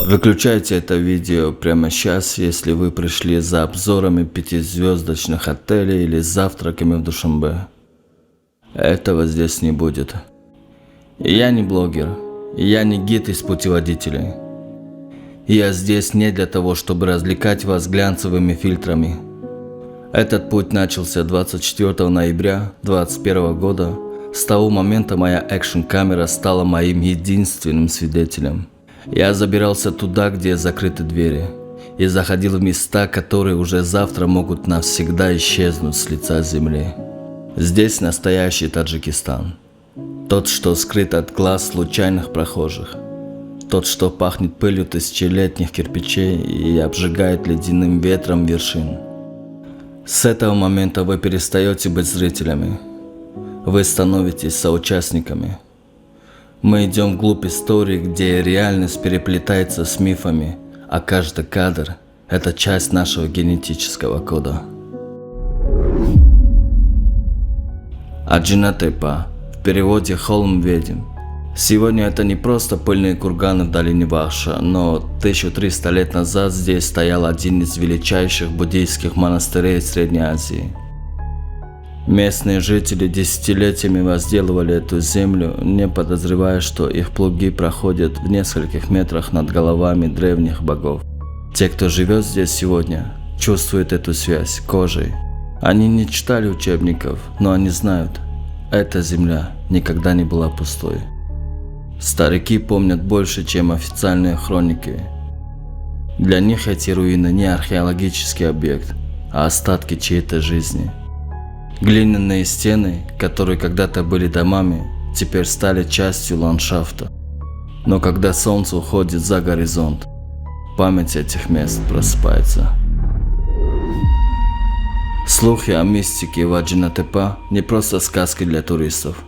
Выключайте это видео прямо сейчас, если вы пришли за обзорами 5-звездочных отелей или завтраками в Душанбе. Этого здесь не будет. Я не блогер, я не гид из путеводителей. Я здесь не для того, чтобы развлекать вас глянцевыми фильтрами. Этот путь начался 24 ноября 2021 года. С того момента моя экшн-камера стала моим единственным свидетелем. Я забирался туда, где закрыты двери, и заходил в места, которые уже завтра могут навсегда исчезнуть с лица земли. Здесь настоящий Таджикистан. Тот, что скрыт от глаз случайных прохожих. Тот, что пахнет пылью тысячелетних кирпичей и обжигает ледяным ветром вершин. С этого момента вы перестаете быть зрителями. Вы становитесь соучастниками. Мы идем вглубь истории, где реальность переплетается с мифами, а каждый кадр – это часть нашего генетического кода. Аджина-Тепа, в переводе «Холм ведьм». Сегодня это не просто пыльные курганы в долине Вахша, но 1300 лет назад здесь стоял один из величайших буддийских монастырей Средней Азии. Местные жители десятилетиями возделывали эту землю, не подозревая, что их плуги проходят в нескольких метрах над головами древних богов. Те, кто живет здесь сегодня, чувствуют эту связь кожей. Они не читали учебников, но они знают, эта земля никогда не была пустой. Старики помнят больше, чем официальные хроники. Для них эти руины не археологический объект, а остатки чьей-то жизни. Глиняные стены, которые когда-то были домами, теперь стали частью ландшафта. Но когда солнце уходит за горизонт, память этих мест просыпается. Слухи о мистике в Аджина-Тепа не просто сказки для туристов.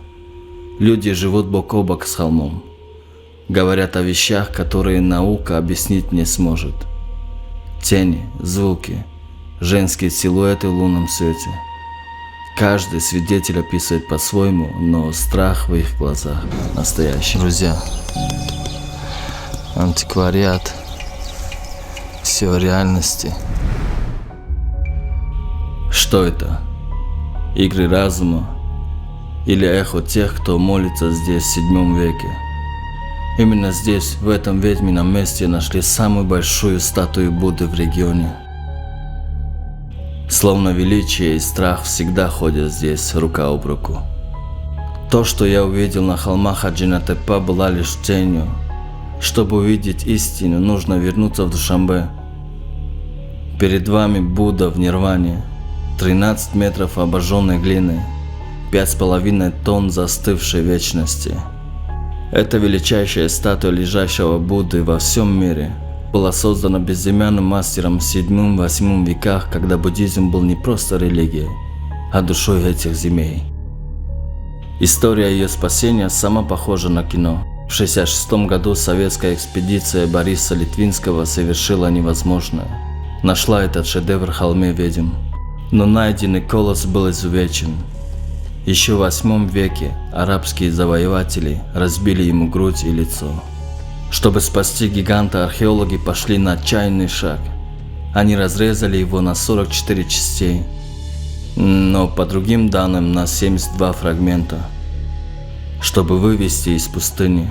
Люди живут бок о бок с холмом. Говорят о вещах, которые наука объяснить не сможет. Тени, звуки, женские силуэты в лунном свете. Каждый свидетель описывает по-своему, но страх в их глазах настоящий. Друзья, антиквариат, все в реальности. Что это? Игры разума? Или эхо тех, кто молится здесь в 7 веке? Именно здесь, в этом ведьмином месте, нашли самую большую статую Будды в регионе. Словно величие и страх всегда ходят здесь рука об руку. То, что я увидел на холмах Аджина-Тепа, была лишь тенью. Чтобы увидеть истину, нужно вернуться в Душанбе. Перед вами Будда в нирване, 13 метров обожженной глины, 5,5 тонн застывшей вечности. Эта величайшая статуя лежащего Будды во всем мире была создана безымянным мастером в 7-8 веках, когда буддизм был не просто религией, а душой этих земель. История ее спасения сама похожа на кино. В 1966 году советская экспедиция Бориса Литвинского совершила невозможное. Нашла этот шедевр в холме ведьм. Но найденный колосс был изувечен. Еще в 8 веке арабские завоеватели разбили ему грудь и лицо. Чтобы спасти гиганта, археологи пошли на отчаянный шаг. Они разрезали его на 44 частей, но по другим данным на 72 фрагмента, чтобы вывести из пустыни.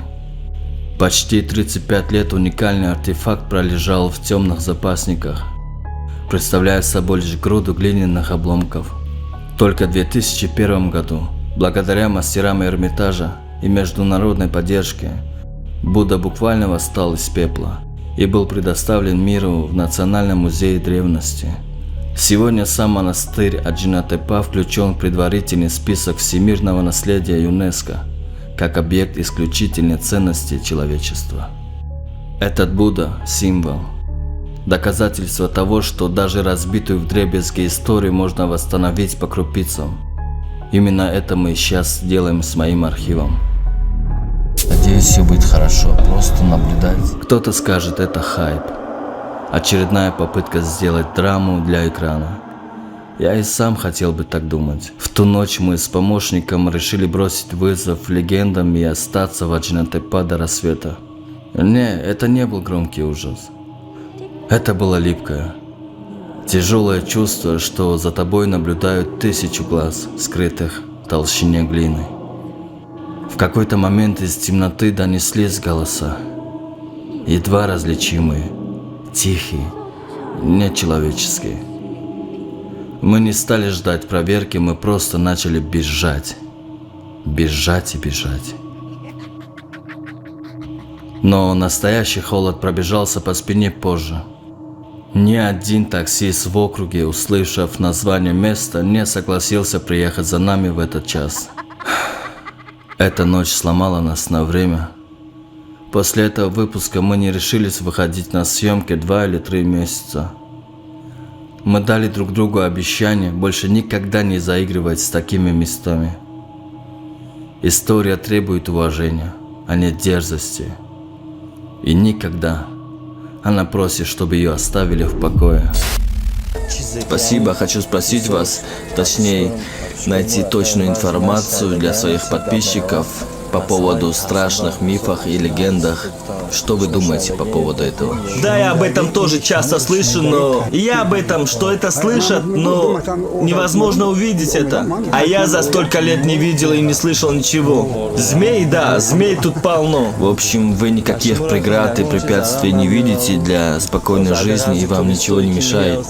Почти 35 лет уникальный артефакт пролежал в темных запасниках, представляя собой лишь груду глиняных обломков. Только в 2001 году, благодаря мастерам Эрмитажа и международной поддержке, Будда буквально восстал из пепла и был предоставлен миру в Национальном музее древности. Сегодня сам монастырь Аджина-Тепа включен в предварительный список всемирного наследия ЮНЕСКО как объект исключительной ценности человечества. Этот Будда – символ, доказательство того, что даже разбитую вдребезги историю можно восстановить по крупицам. Именно это мы сейчас делаем с моим архивом. Надеюсь, все будет хорошо, просто наблюдать. Кто-то скажет, это хайп. Очередная попытка сделать драму для экрана. Я и сам хотел бы так думать. В ту ночь мы с помощником решили бросить вызов легендам и остаться в Аджина-Тепа до рассвета. Не, это не был громкий ужас. Это было липкое, тяжелое чувство, что за тобой наблюдают 1000 глаз, скрытых в толщине глины. В какой-то момент из темноты донеслись голоса, едва различимые, тихие, нечеловеческие. Мы не стали ждать проверки, мы просто начали бежать. Бежать и бежать. Но настоящий холод пробежался по спине позже. Ни один таксист в округе, услышав название места, не согласился приехать за нами в этот час. Эта ночь сломала нас на время. После этого выпуска мы не решились выходить на съемки 2 или 3 месяца. Мы дали друг другу обещание больше никогда не заигрывать с такими местами. История требует уважения, а не дерзости. И никогда она просит, чтобы ее оставили в покое. Спасибо, хочу спросить вас, точнее, найти точную информацию для своих подписчиков по поводу страшных мифов и легендах. Что вы думаете по поводу этого? Да, я об этом тоже часто слышу, но я об этом, что это слышат, но невозможно увидеть это. А я за столько лет не видел и не слышал ничего. Змей, да, змей тут полно. В общем, вы никаких преград и препятствий не видите для спокойной жизни и вам ничего не мешает?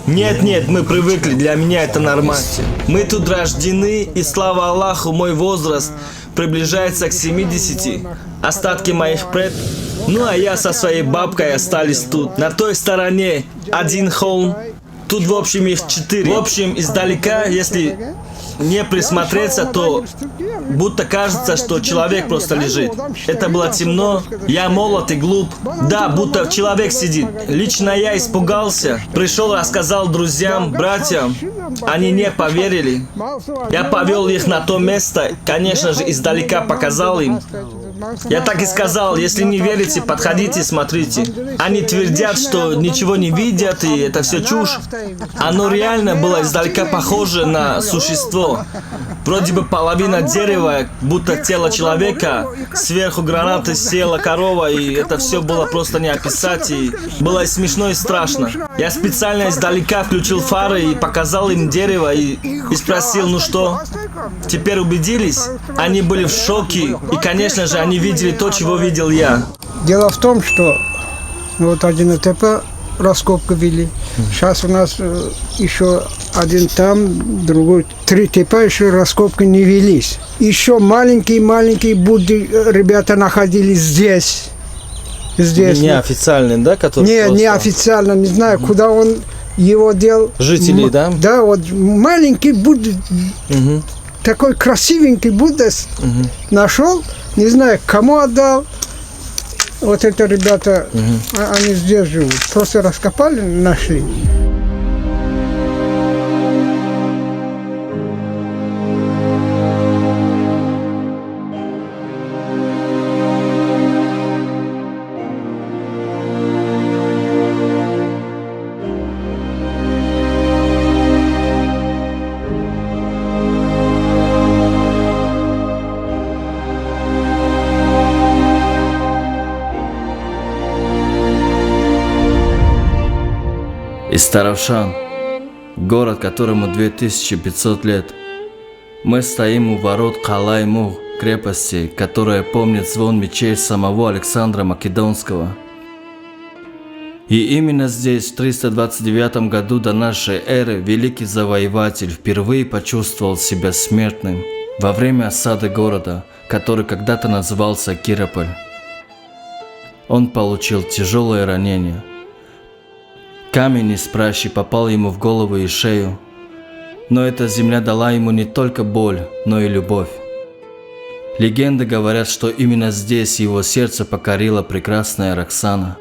Нет, мы привыкли, для меня это нормально. Мы тут рождены, и слава Аллаху, мой возраст приближается к 70. Остатки моих предков. Ну а я со своей бабкой остались тут. На той стороне один холм. Тут в общем их 4. В общем, издалека, если не присмотреться, то будто кажется, что человек просто лежит. Это было темно, я молод и глуп. Да, будто человек сидит. Лично я испугался. Пришел, рассказал друзьям, братьям. Они не поверили. Я повел их на то место, конечно же, издалека показал им. Я так и сказал, если не верите, подходите, смотрите. Они твердят, что ничего не видят, и это все чушь. Оно реально было издалека похоже на существо. Вроде бы половина дерева, будто тело человека, сверху гранаты села корова, и это все было просто не описать, и было и смешно, и страшно. Я специально издалека включил фары и показал им дерево, и спросил, ну что, теперь убедились? Они были в шоке, и, конечно же, они видели то, чего видел я. Дело в том, что вот один ТП раскопку вели. Сейчас у нас еще один там, другой, 3 ТП еще раскопки не велись. Еще маленькие Будды ребята находились здесь. Не официальный, да? Не официально, не знаю, куда он его делал. Жители, да? Да, вот маленький Будда, такой красивенький Будда нашел, не знаю, кому отдал. Вот это ребята, они здесь живут. Просто раскопали, нашли. Истаравшан, город, которому 2500 лет. Мы стоим у ворот Калай-Мух, крепости, которая помнит звон мечей самого Александра Македонского. И именно здесь, в 329 году до нашей эры, великий завоеватель впервые почувствовал себя смертным во время осады города, который когда-то назывался Кираполь. Он получил тяжелое ранение. Камень из пращи попал ему в голову и шею, но эта земля дала ему не только боль, но и любовь. Легенды говорят, что именно здесь его сердце покорила прекрасная Роксана,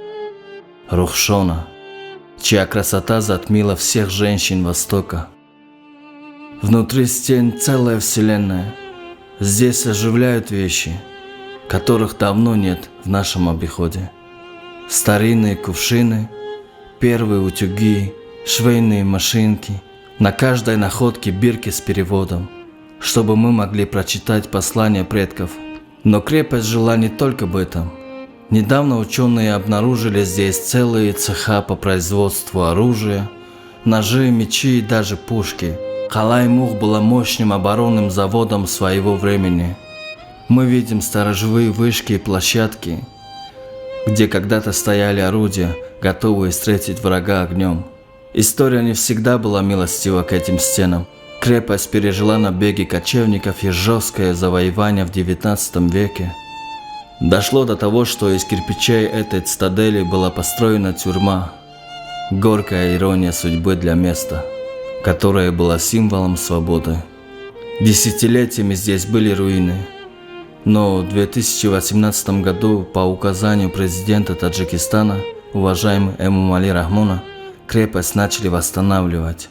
Рухшона, чья красота затмила всех женщин Востока. Внутри стен целая вселенная. Здесь оживляют вещи, которых давно нет в нашем обиходе. Старинные кувшины, первые утюги, швейные машинки, на каждой находке бирки с переводом, чтобы мы могли прочитать послания предков. Но крепость жила не только в этом. Недавно ученые обнаружили здесь целые цеха по производству оружия, ножи, мечи и даже пушки. Калай-Мух была мощным оборонным заводом своего времени. Мы видим сторожевые вышки и площадки, где когда-то стояли орудия, готовые встретить врага огнем. История не всегда была милостива к этим стенам. Крепость пережила набеги кочевников и жесткое завоевание в XIX веке. Дошло до того, что из кирпичей этой цитадели была построена тюрьма. Горькая ирония судьбы для места, которое было символом свободы. Десятилетиями здесь были руины. Но в 2018 году по указанию президента Таджикистана, уважаемый Эмомали Рахмона, крепость начали восстанавливать.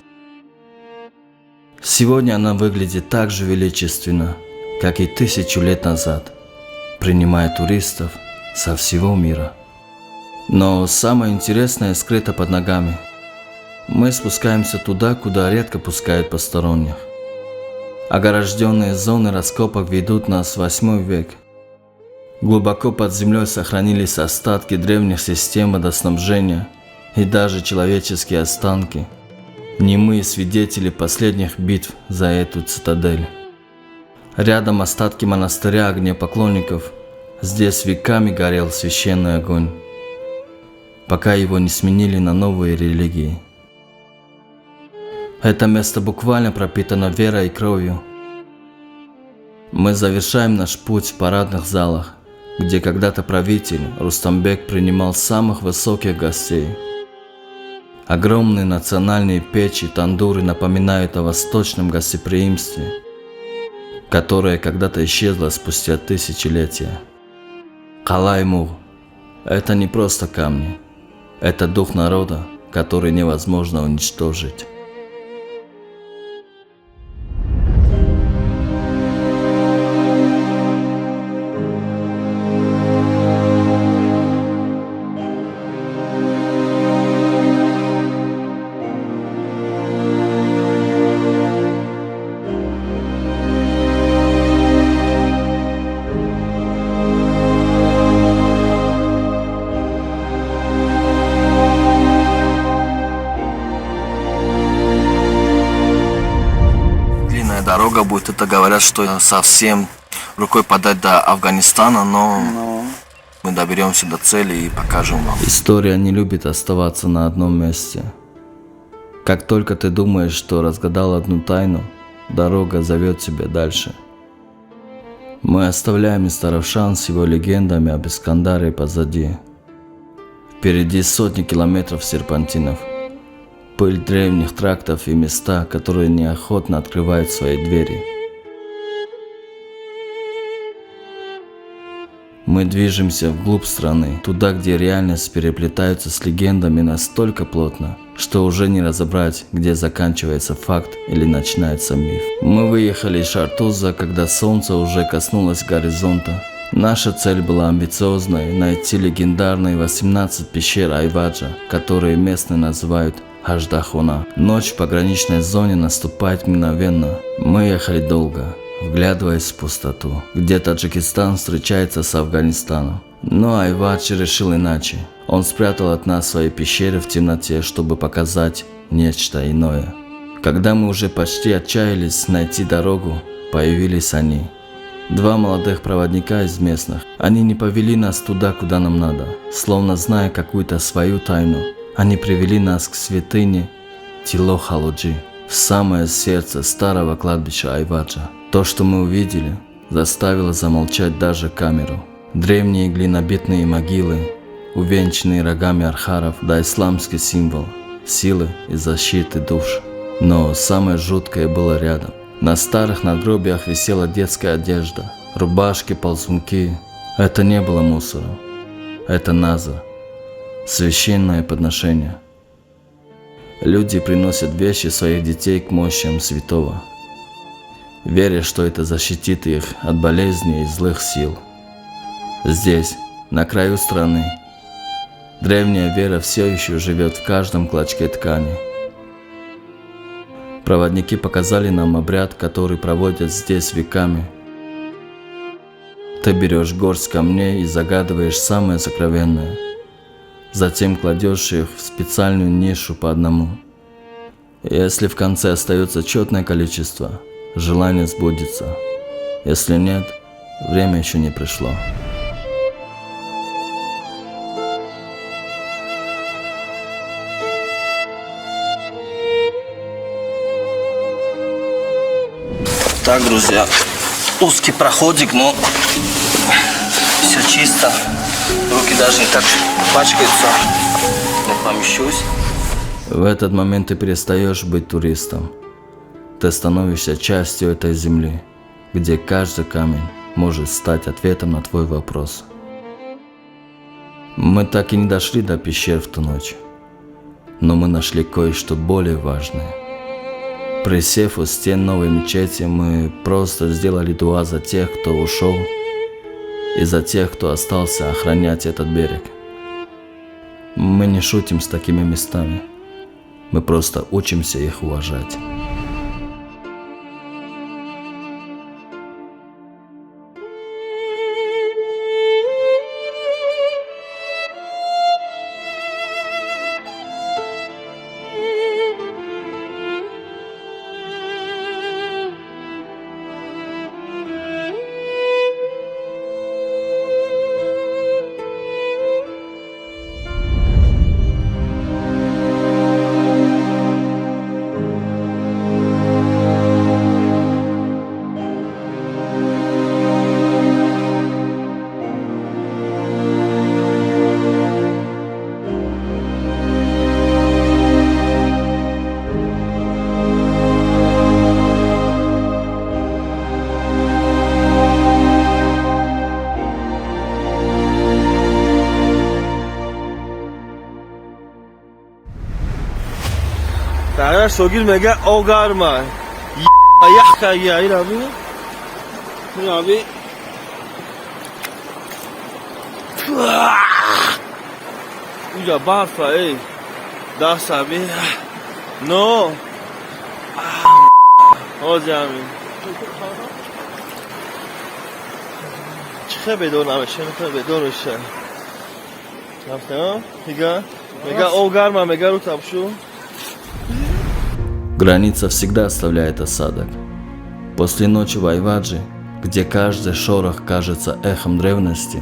Сегодня она выглядит так же величественно, как и 1000 лет назад, принимая туристов со всего мира. Но самое интересное скрыто под ногами. Мы спускаемся туда, куда редко пускают посторонних. Огражденные зоны раскопок ведут нас в 8 век. Глубоко под землей сохранились остатки древних систем водоснабжения и даже человеческие останки. Немые свидетели последних битв за эту цитадель. Рядом остатки монастыря огнепоклонников. Здесь веками горел священный огонь, пока его не сменили на новые религии. Это место буквально пропитано верой и кровью. Мы завершаем наш путь в парадных залах, где когда-то правитель Рустамбек принимал самых высоких гостей. Огромные национальные печи и тандуры напоминают о восточном гостеприимстве, которое когда-то исчезло спустя тысячелетия. Калай-Мух – это не просто камни, это дух народа, который невозможно уничтожить. Дорога будет, это говорят, что совсем рукой подать до Афганистана, но мы доберемся до цели и покажем вам. История не любит оставаться на одном месте. Как только ты думаешь, что разгадал одну тайну, дорога зовет тебя дальше. Мы оставляем Истаравшан с его легендами об Искандаре позади. Впереди сотни километров серпантинов. Пыль древних трактов и места, которые неохотно открывают свои двери. Мы движемся вглубь страны, туда, где реальность переплетается с легендами настолько плотно, что уже не разобрать, где заканчивается факт или начинается миф. Мы выехали из Шартуза, когда солнце уже коснулось горизонта. Наша цель была амбициозной – найти легендарные 18 пещер Айваджа, которые местные называют Аждахуна. Ночь в пограничной зоне наступает мгновенно. Мы ехали долго, вглядываясь в пустоту, где Таджикистан встречается с Афганистаном. Но Айвадж решил иначе. Он спрятал от нас свои пещеры в темноте, чтобы показать нечто иное. Когда мы уже почти отчаялись найти дорогу, появились они. 2 молодых проводника из местных. Они не повели нас туда, куда нам надо, словно зная какую-то свою тайну. Они привели нас к святыне Тило-Халуджи, в самое сердце старого кладбища Айваджа. То, что мы увидели, заставило замолчать даже камеру. Древние глинобитные могилы, увенчанные рогами архаров, да исламский символ силы и защиты душ. Но самое жуткое было рядом. На старых надгробиях висела детская одежда, рубашки, ползунки. Это не было мусором, это назар. Священное подношение. Люди приносят вещи своих детей к мощам святого, веря, что это защитит их от болезней и злых сил. Здесь, на краю страны, древняя вера все еще живет в каждом клочке ткани. Проводники показали нам обряд, который проводят здесь веками. Ты берешь горсть камней и загадываешь самое сокровенное. Затем кладешь их в специальную нишу по одному. Если в конце остается четное количество, желание сбудется. Если нет, время еще не пришло. Так, друзья, узкий проходик, но все чисто. Руки даже не так пачкаются. Не помещусь. В этот момент ты перестаешь быть туристом. Ты становишься частью этой земли, где каждый камень может стать ответом на твой вопрос. Мы так и не дошли до пещер в ту ночь, но мы нашли кое-что более важное. Присев у стен новой мечети, мы просто сделали дуа за тех, кто ушел, и за тех, кто остался охранять этот берег. Мы не шутим с такими местами, мы просто учимся их уважать. Tara sogil mega ogarma. Yahka ya irabi. Irabi. Uja barfa ey. Da sabi. No. Hocami. چه بدونم چه میخوای بدونش رفتم میگه اوگارما میگه رو تابشو. Граница всегда оставляет осадок. После ночи в Айваджи, где каждый шорох кажется эхом древности,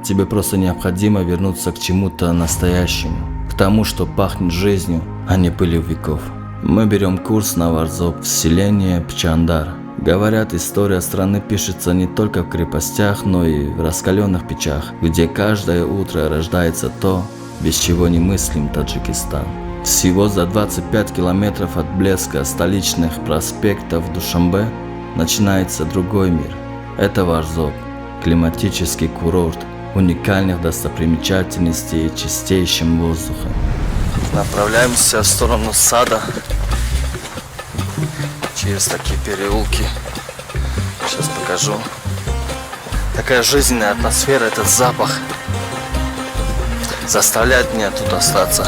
тебе просто необходимо вернуться к чему-то настоящему, к тому, что пахнет жизнью, а не пылью веков. Мы берем курс на Варзоп в селение Пчандар. Говорят, история страны пишется не только в крепостях, но и в раскаленных печах, где каждое утро рождается то, без чего не мыслим Таджикистан. Всего за 25 километров от блеска столичных проспектов Душанбе начинается другой мир. Это Варзоп, климатический курорт, уникальных достопримечательностей и чистейшим воздухом. Направляемся в сторону сада, через такие переулки. Сейчас покажу. Такая жизненная атмосфера, этот запах заставляет меня тут остаться.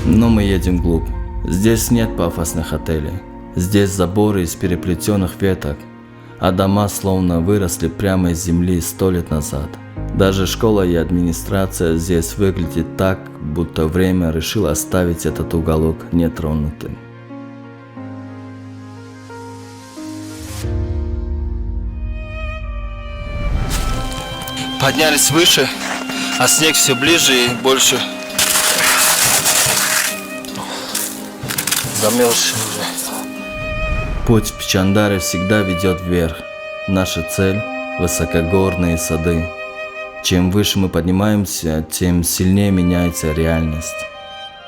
Но мы едем вглубь. Здесь нет пафосных отелей. Здесь заборы из переплетенных веток, а дома словно выросли прямо из земли 100 лет назад. Даже школа и администрация здесь выглядит так, будто время решило оставить этот уголок нетронутым. Поднялись выше, а снег все ближе и больше. Замерзший уже. Путь в Пчандаре всегда ведет вверх. Наша цель – высокогорные сады. Чем выше мы поднимаемся, тем сильнее меняется реальность.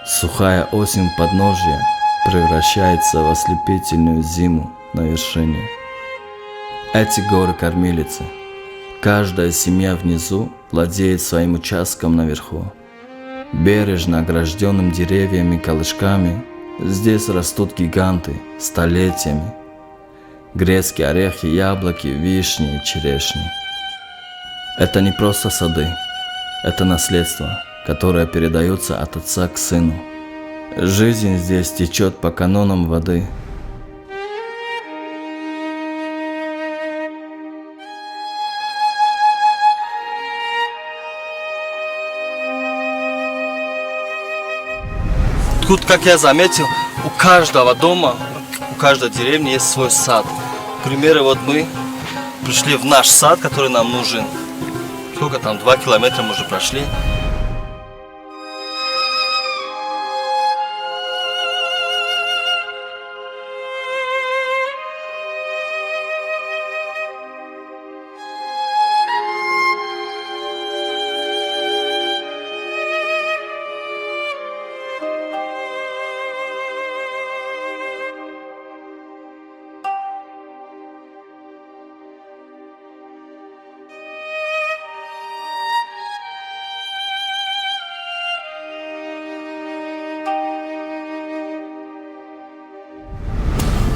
Сухая осень подножья превращается в ослепительную зиму на вершине. Эти горы кормилицы. Каждая семья внизу владеет своим участком наверху. Бережно огражденным деревьями и колышками здесь растут гиганты столетиями. Грецкие орехи, яблоки, вишни и черешни. Это не просто сады, это наследство, которое передается от отца к сыну. Жизнь здесь течет по канонам воды. Тут, как я заметил, у каждого дома, у каждой деревни есть свой сад. К примеру, вот мы пришли в наш сад, который нам нужен. Сколько там, 2 километра мы уже прошли.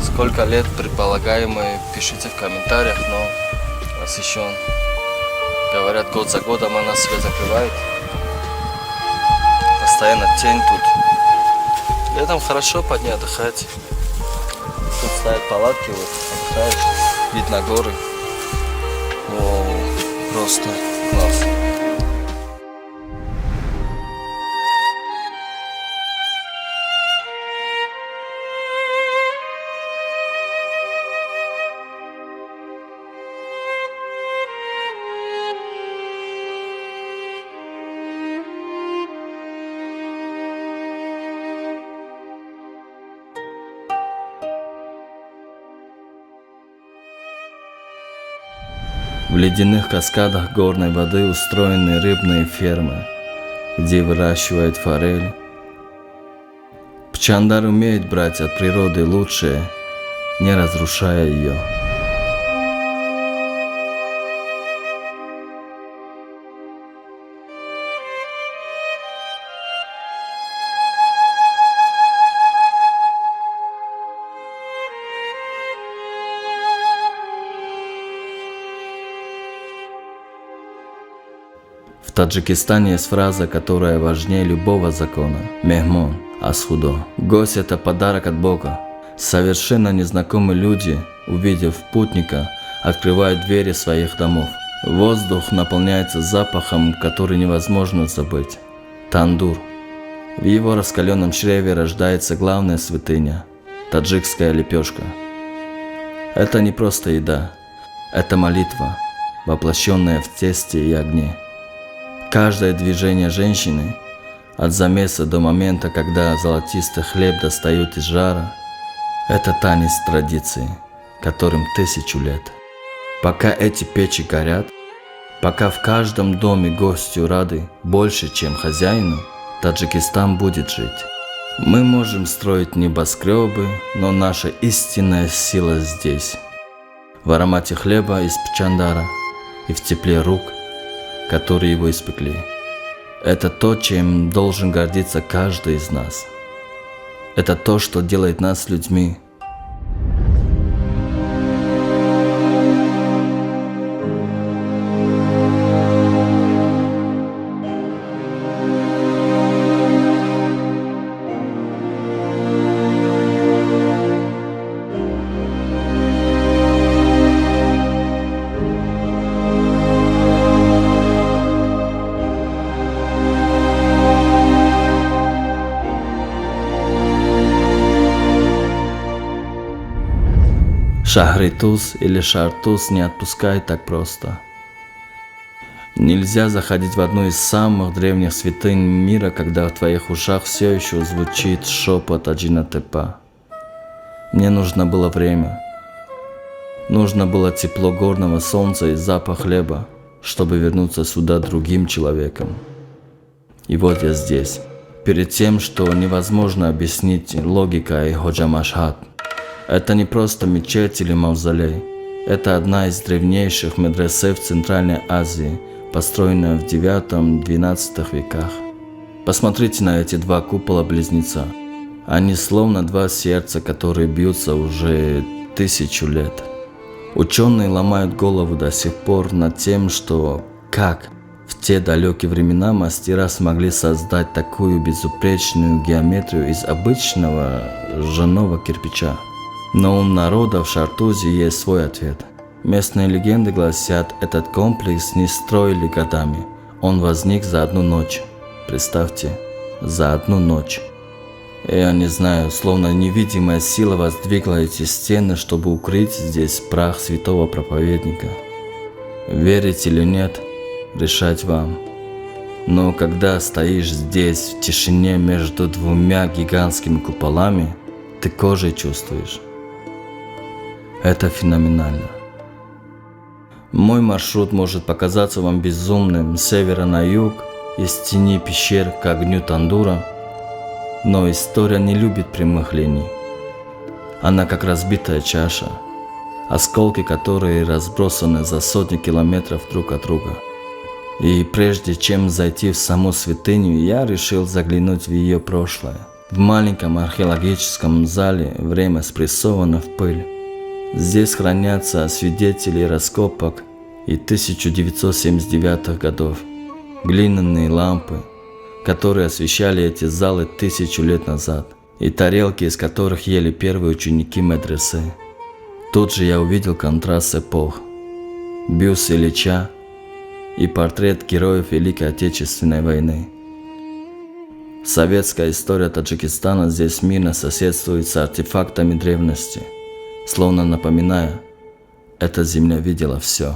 Сколько лет предполагаемые, пишите в комментариях, но восхищен. Говорят, год за годом она себя закрывает. Постоянно тень тут. Летом хорошо под ней отдыхать. Тут ставят палатки, вот, отдыхаешь, вид на горы. О, просто класс. В ледяных каскадах горной воды устроены рыбные фермы, где выращивают форель. Пчандар умеет брать от природы лучшее, не разрушая ее. В Таджикистане есть фраза, которая важнее любого закона. Мехмон, асхудо. Гость – это подарок от Бога. Совершенно незнакомые люди, увидев путника, открывают двери своих домов. Воздух наполняется запахом, который невозможно забыть. Тандур. В его раскаленном чреве рождается главная святыня – таджикская лепешка. Это не просто еда, это молитва, воплощенная в тесте и огне. Каждое движение женщины, от замеса до момента, когда золотистый хлеб достают из жара, это танец традиции, которым 1000 лет. Пока эти печи горят, пока в каждом доме гостю рады больше, чем хозяину, Таджикистан будет жить. Мы можем строить небоскребы, но наша истинная сила здесь. В аромате хлеба из пчандара и в тепле рук, которые его испекли. Это то, чем должен гордиться каждый из нас. Это то, что делает нас людьми. Шахритуз или Шартуз не отпускает так просто. Нельзя заходить в одну из самых древних святынь мира, когда в твоих ушах все еще звучит шепот Аджинотепа. Мне нужно было время. Нужно было тепло горного солнца и запах хлеба, чтобы вернуться сюда другим человеком. И вот я здесь, перед тем, что невозможно объяснить логикой Ходжа Машхад. Это не просто мечеть или мавзолей. Это одна из древнейших медресе в Центральной Азии, построенная в 9-12 веках. Посмотрите на эти два купола-близнеца. Они словно два сердца, которые бьются уже 1000 лет. Ученые ломают голову до сих пор над тем, что как В те далекие времена мастера смогли создать такую безупречную геометрию из обычного ржаного кирпича. Но у народа в Шартузе есть свой ответ. Местные легенды гласят, этот комплекс не строили годами. Он возник за одну ночь. Представьте, за одну ночь. Я не знаю, словно невидимая сила воздвигла эти стены, чтобы укрыть здесь прах святого проповедника. Верить или нет, решать вам. Но когда стоишь здесь, в тишине между двумя гигантскими куполами, ты кожей чувствуешь. Это феноменально. Мой маршрут может показаться вам безумным с севера на юг, из тени пещер к огню тандура, но история не любит прямых линий. Она как разбитая чаша, осколки которой разбросаны за сотни километров друг от друга. И прежде чем зайти в саму святыню, я решил заглянуть в ее прошлое. В маленьком археологическом зале время спрессовано в пыль. Здесь хранятся свидетели раскопок и 1979 годов, глиняные лампы, которые освещали эти залы 1000 лет назад, и тарелки, из которых ели первые ученики медресе. Тут же я увидел контраст эпох, бюст Ильича и портрет героев Великой Отечественной войны. Советская история Таджикистана здесь мирно соседствует с артефактами древности, словно напоминая, эта земля видела все.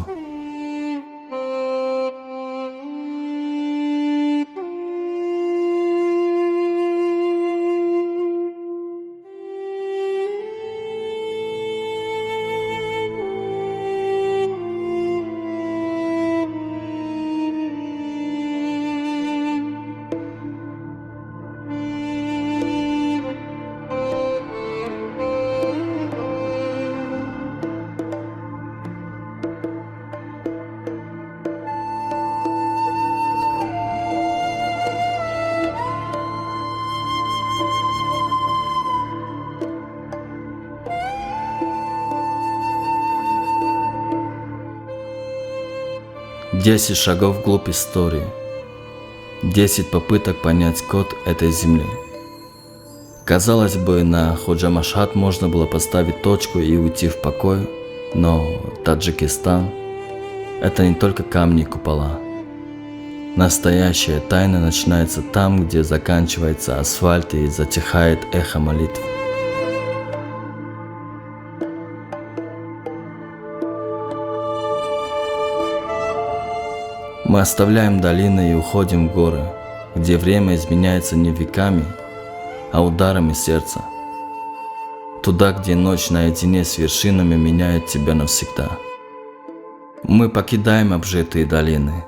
Десять шагов вглубь истории. 10 попыток понять код этой земли. Казалось бы, на Ходжа Машхад можно было поставить точку и уйти в покой, но Таджикистан – это не только камни и купола. Настоящая тайна начинается там, где заканчивается асфальт и затихает эхо молитв. Мы оставляем долины и уходим в горы, где время изменяется не веками, а ударами сердца. Туда, где ночь наедине с вершинами меняет тебя навсегда. Мы покидаем обжитые долины.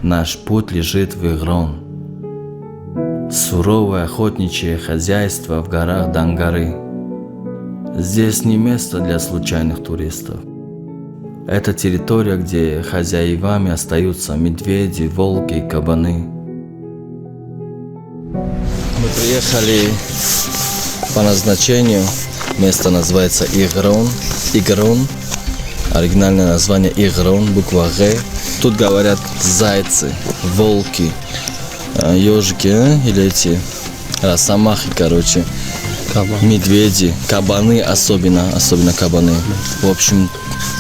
Наш путь лежит в Игрон. Суровое охотничье хозяйство в горах Дангары. Здесь не место для случайных туристов. Это территория, где хозяевами остаются медведи, волки и кабаны. Мы приехали по назначению. Место называется Игрон. Оригинальное название Игрон, буква Г. Тут говорят зайцы, волки, ежики, или эти росомахи, короче. Медведи, кабаны, особенно кабаны. В общем,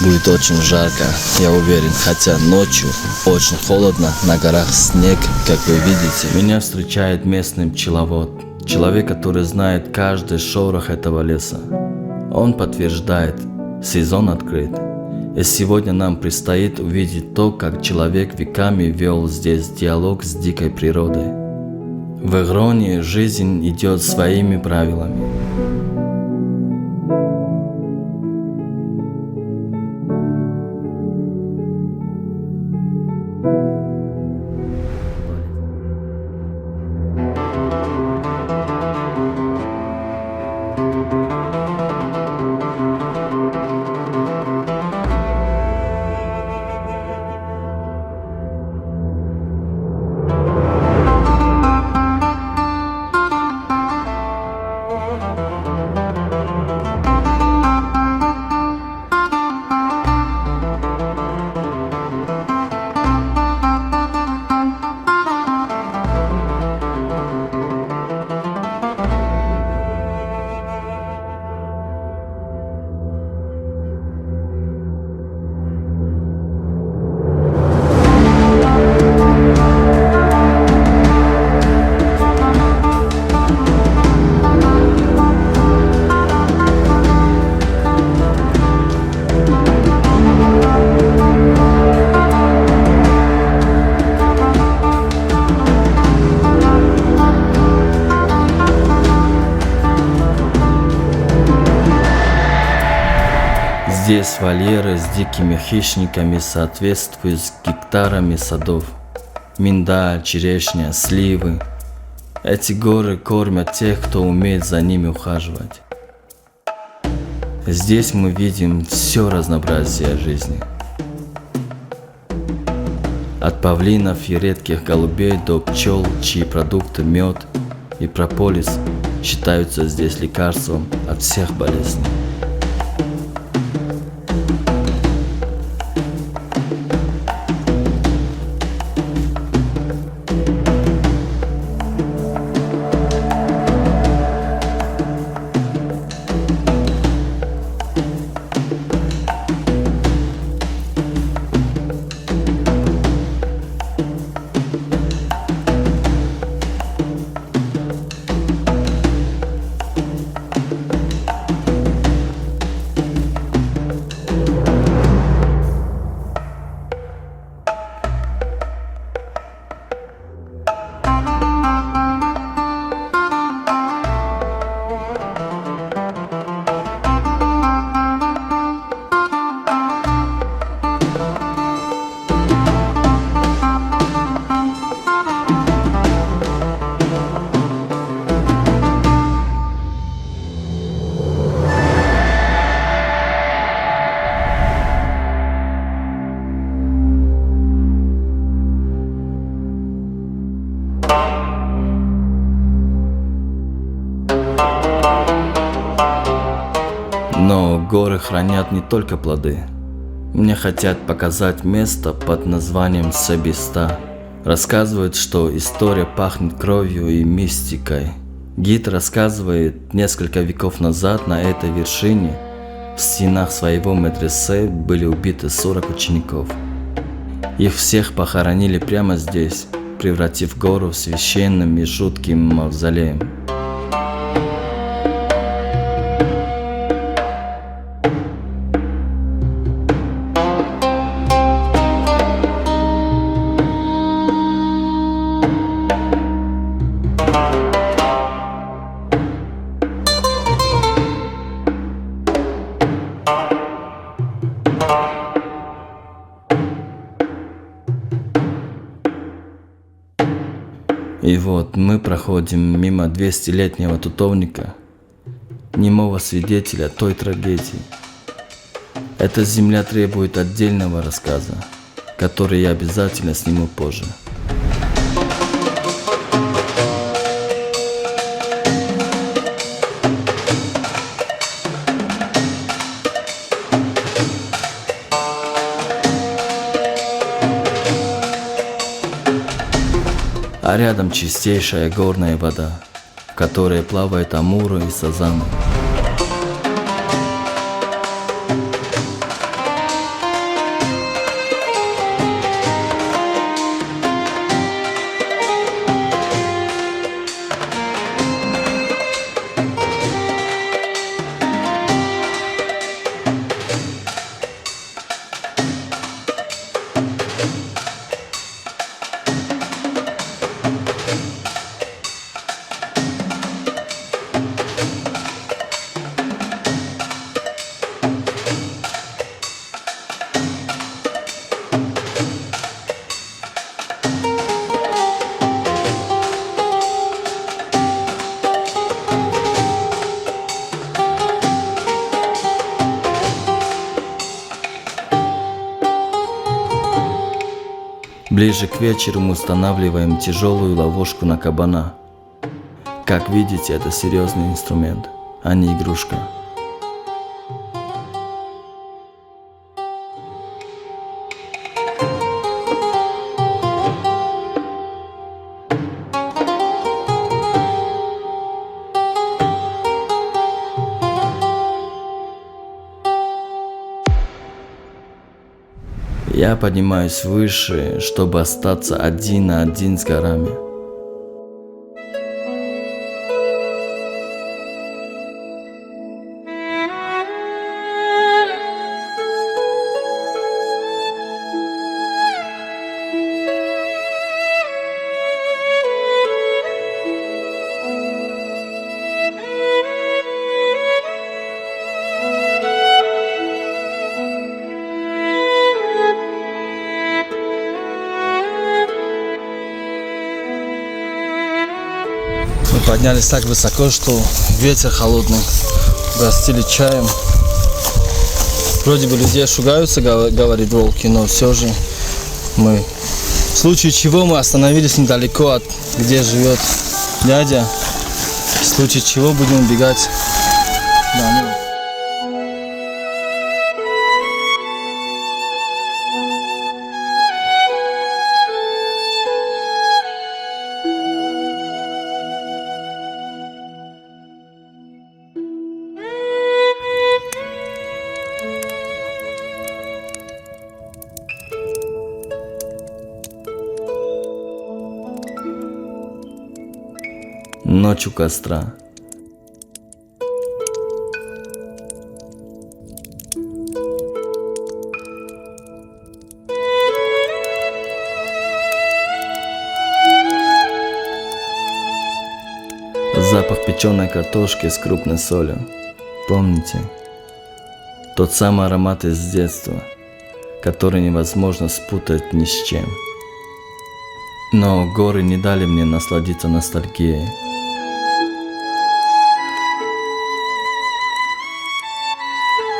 будет очень жарко, я уверен. Хотя ночью очень холодно, на горах снег, как вы видите. Меня встречает местный пчеловод. Человек, который знает каждый шорох этого леса. Он подтверждает, сезон открыт. И сегодня нам предстоит увидеть то, как человек веками вел здесь диалог с дикой природой. В Игроне жизнь идет своими правилами. Здесь вольеры с дикими хищниками соответствуют с гектарами садов. Миндаль, черешня, сливы. Эти горы кормят тех, кто умеет за ними ухаживать. Здесь мы видим все разнообразие жизни. От павлинов и редких голубей до пчел, чьи продукты, мед и прополис считаются здесь лекарством от всех болезней. Но горы хранят не только плоды. Мне хотят показать место под названием Себеста. Рассказывают, что история пахнет кровью и мистикой. Гид рассказывает, несколько веков назад на этой вершине в стенах своего медресе были убиты 40 учеников. Их всех похоронили прямо здесь, превратив гору в священным и жутким мавзолеем. И вот мы проходим мимо 200-летнего тутовника, немого свидетеля той трагедии. Эта земля требует отдельного рассказа, который я обязательно сниму позже. а рядом чистейшая горная вода, в которой плавают амуры и сазаны. Ближе к вечеру мы устанавливаем тяжелую ловушку на кабана. Как видите, это серьезный инструмент, а не игрушка. Я поднимаюсь выше, чтобы остаться один на один с горами. Мы поднялись так высоко, что ветер холодный. Гостили чаем. Вроде бы людей шугаются, говорит волки, но все же мы... В случае чего мы остановились недалеко от где живет дядя. В случае чего будем убегать домой. Ночь у костра. Запах печеной картошки с крупной солью. Помните? Тот самый аромат из детства, который невозможно спутать ни с чем. Но горы не дали мне насладиться ностальгией.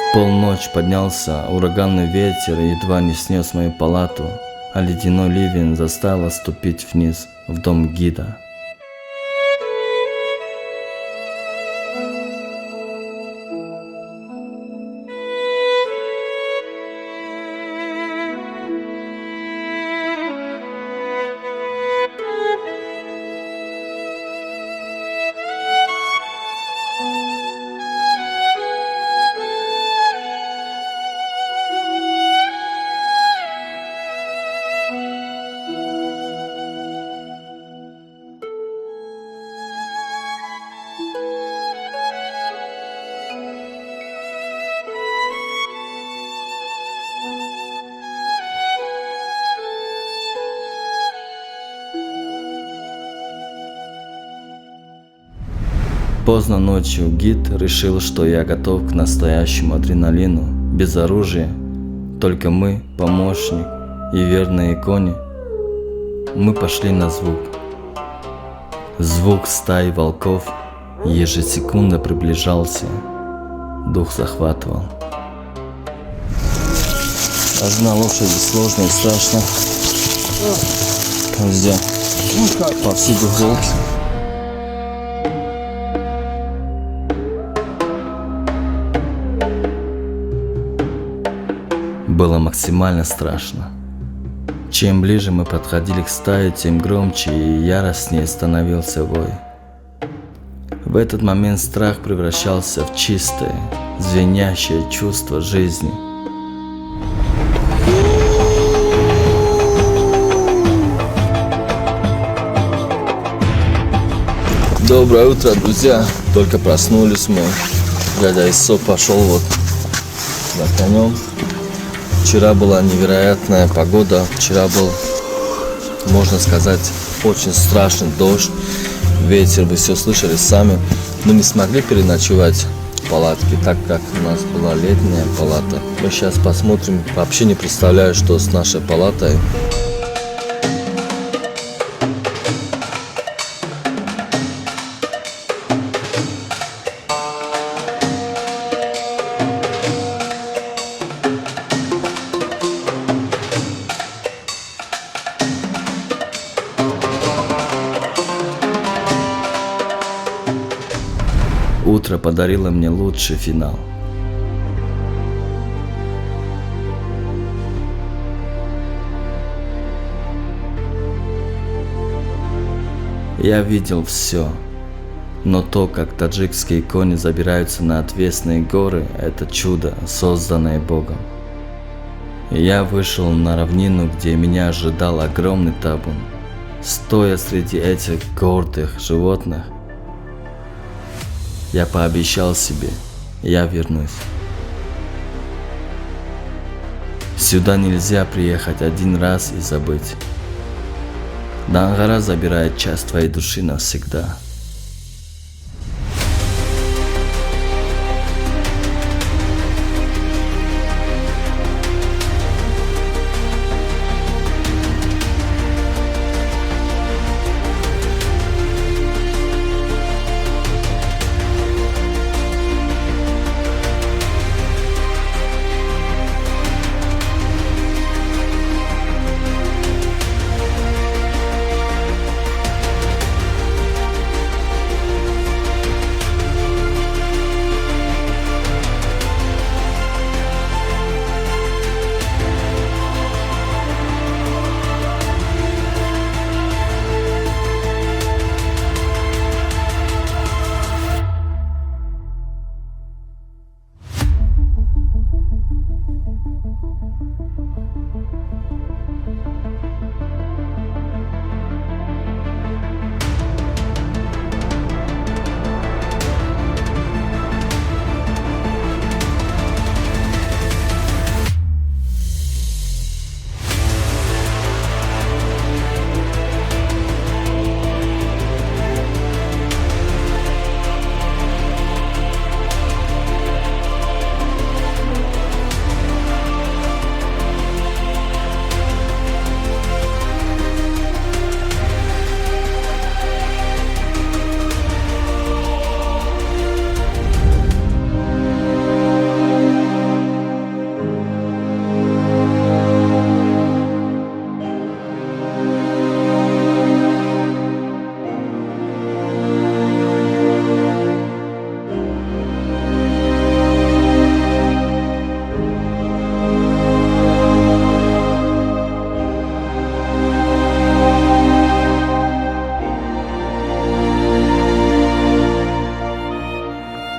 В полночь поднялся ураганный ветер и едва не снес мою палату, а ледяной ливень заставил ступить вниз в дом гида. Поздно ночью гид решил, что я готов к настоящему адреналину, без оружия, только мы, помощник и верные кони. Мы пошли на звук. Звук стаи волков ежесекундно приближался, дух захватывал. Одна лошадь сложно и страшно. Везде, повсюду волки. Было максимально страшно. Чем ближе мы подходили к стае, тем громче и яростнее становился вой. В этот момент страх превращался в чистое, звенящее чувство жизни. Доброе утро, друзья. Только проснулись мы. Дядя Исо пошел вот за конем. Вчера была невероятная погода. Вчера был, можно сказать, очень страшный дождь. Ветер, вы все слышали сами. Мы не смогли переночевать в палатке, так как у нас была летняя палата. Мы сейчас посмотрим. Вообще не представляю, что с нашей палатой. Утро подарило мне лучший финал. Я видел все, но то, как таджикские кони забираются на отвесные горы, это чудо, созданное Богом. Я вышел на равнину, где меня ожидал огромный табун. Стоя среди этих гордых животных, я пообещал себе, я вернусь. Сюда нельзя приехать один раз и забыть. Дангара забирает часть твоей души навсегда.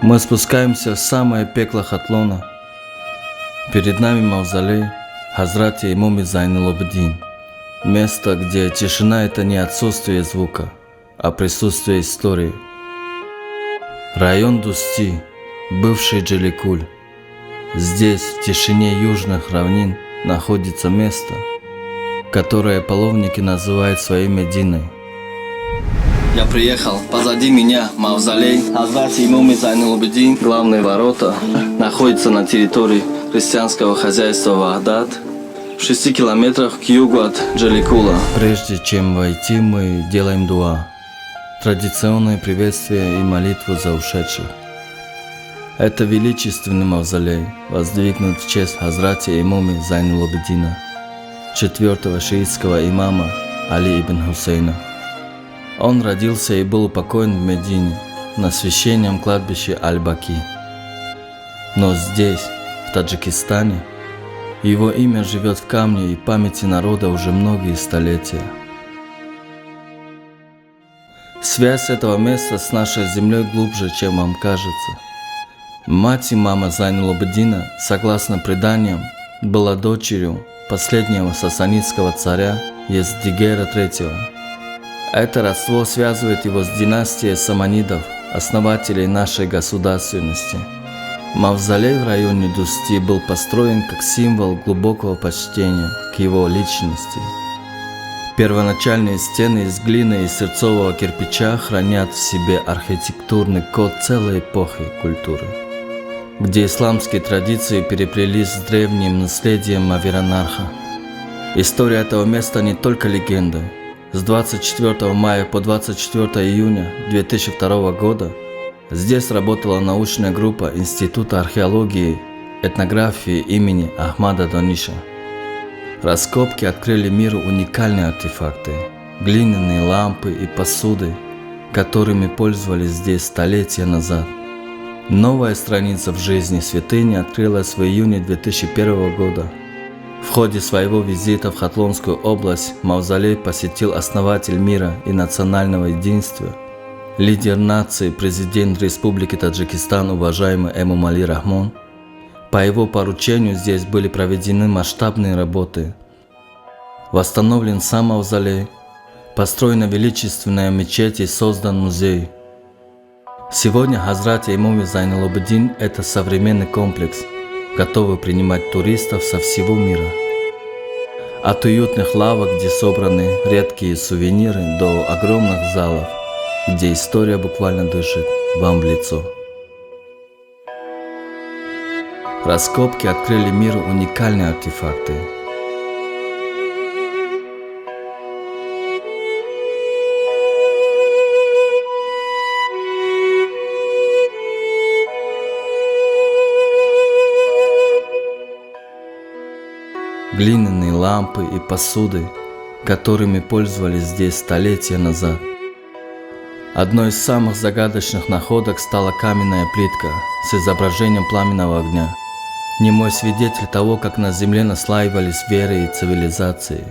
Мы спускаемся в самое пекло Хатлона. Перед нами мавзолей Хазрати Имоми Зайнуль Абидин. Место, где тишина — это не отсутствие звука, а присутствие истории. Район Дусти, бывший Джаликуль. Здесь, в тишине южных равнин, находится место, которое паломники называют своей Мединой. Я приехал, позади меня мавзолей Хазрати Имоми Зайнуль Абидин. Главные ворота находятся на территории христианского хозяйства Вахдат, в 6 километрах к югу от Джаликула. Прежде чем войти, мы делаем дуа, традиционное приветствие и молитву за ушедших. Это величественный мавзолей, воздвигнут в честь Хазрати Имоми Зайнуль Абидина, 4-го шиитского имама Али ибн Хусейна. Он родился и был упокоен в Медине, на священном кладбище Аль-Баки. Но здесь, в Таджикистане, Его имя живет в камне и памяти народа уже многие столетия. Связь этого места с нашей землей глубже, чем вам кажется. Мать и мама Зайнулабдина, согласно преданиям, была дочерью последнего сасанидского царя Ездигера III. Это родство связывает его с династией саманидов, основателей нашей государственности. Мавзолей в районе Дусти был построен как символ глубокого почтения к его личности. Первоначальные стены из глины и сырцового кирпича хранят в себе архитектурный код целой эпохи культуры, где исламские традиции переплелись с древним наследием Авиранарха. История этого места не только легенда. С 24 мая по 24 июня 2002 года здесь работала научная группа Института археологии и этнографии имени Ахмада Даниша. Раскопки открыли миру уникальные артефакты, глиняные лампы и посуды, которыми пользовались здесь столетия назад. Новая страница в жизни святыни открылась в июне 2001 года. В ходе своего визита в Хатлонскую область мавзолей посетил основатель мира и национального единства, лидер нации, президент Республики Таджикистан, уважаемый Эмомали Рахмон. По его поручению здесь были проведены масштабные работы. Восстановлен сам мавзолей, построена величественная мечеть и создан музей. Сегодня Хазрат Имам Зайнулабдин – это современный комплекс, готовый принимать туристов со всего мира. От уютных лавок, где собраны редкие сувениры, до огромных залов, где история буквально дышит вам в лицо. Раскопки открыли миру уникальные артефакты. Глиняные лампы и посуды, которыми пользовались здесь столетия назад. Одной из самых загадочных находок стала каменная плитка с изображением пламенного огня, немой свидетель того, как на земле наслаивались веры и цивилизации.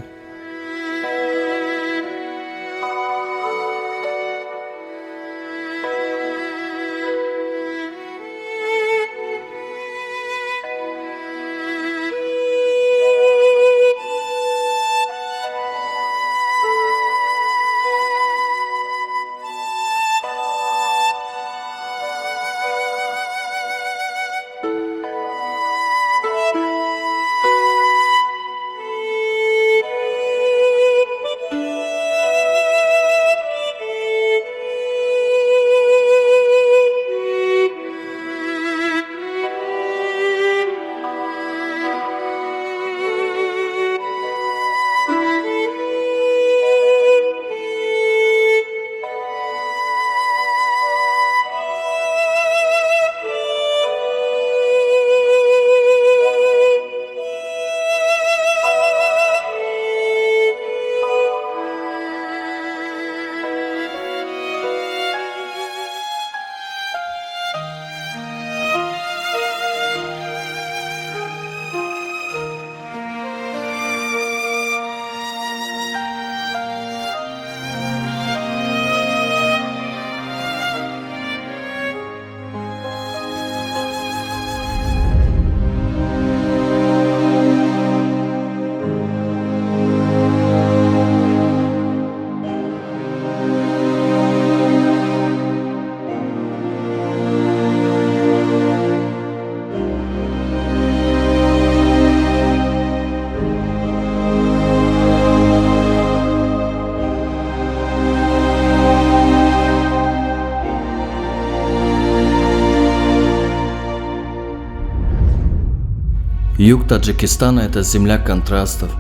Юг Таджикистана – это земля контрастов,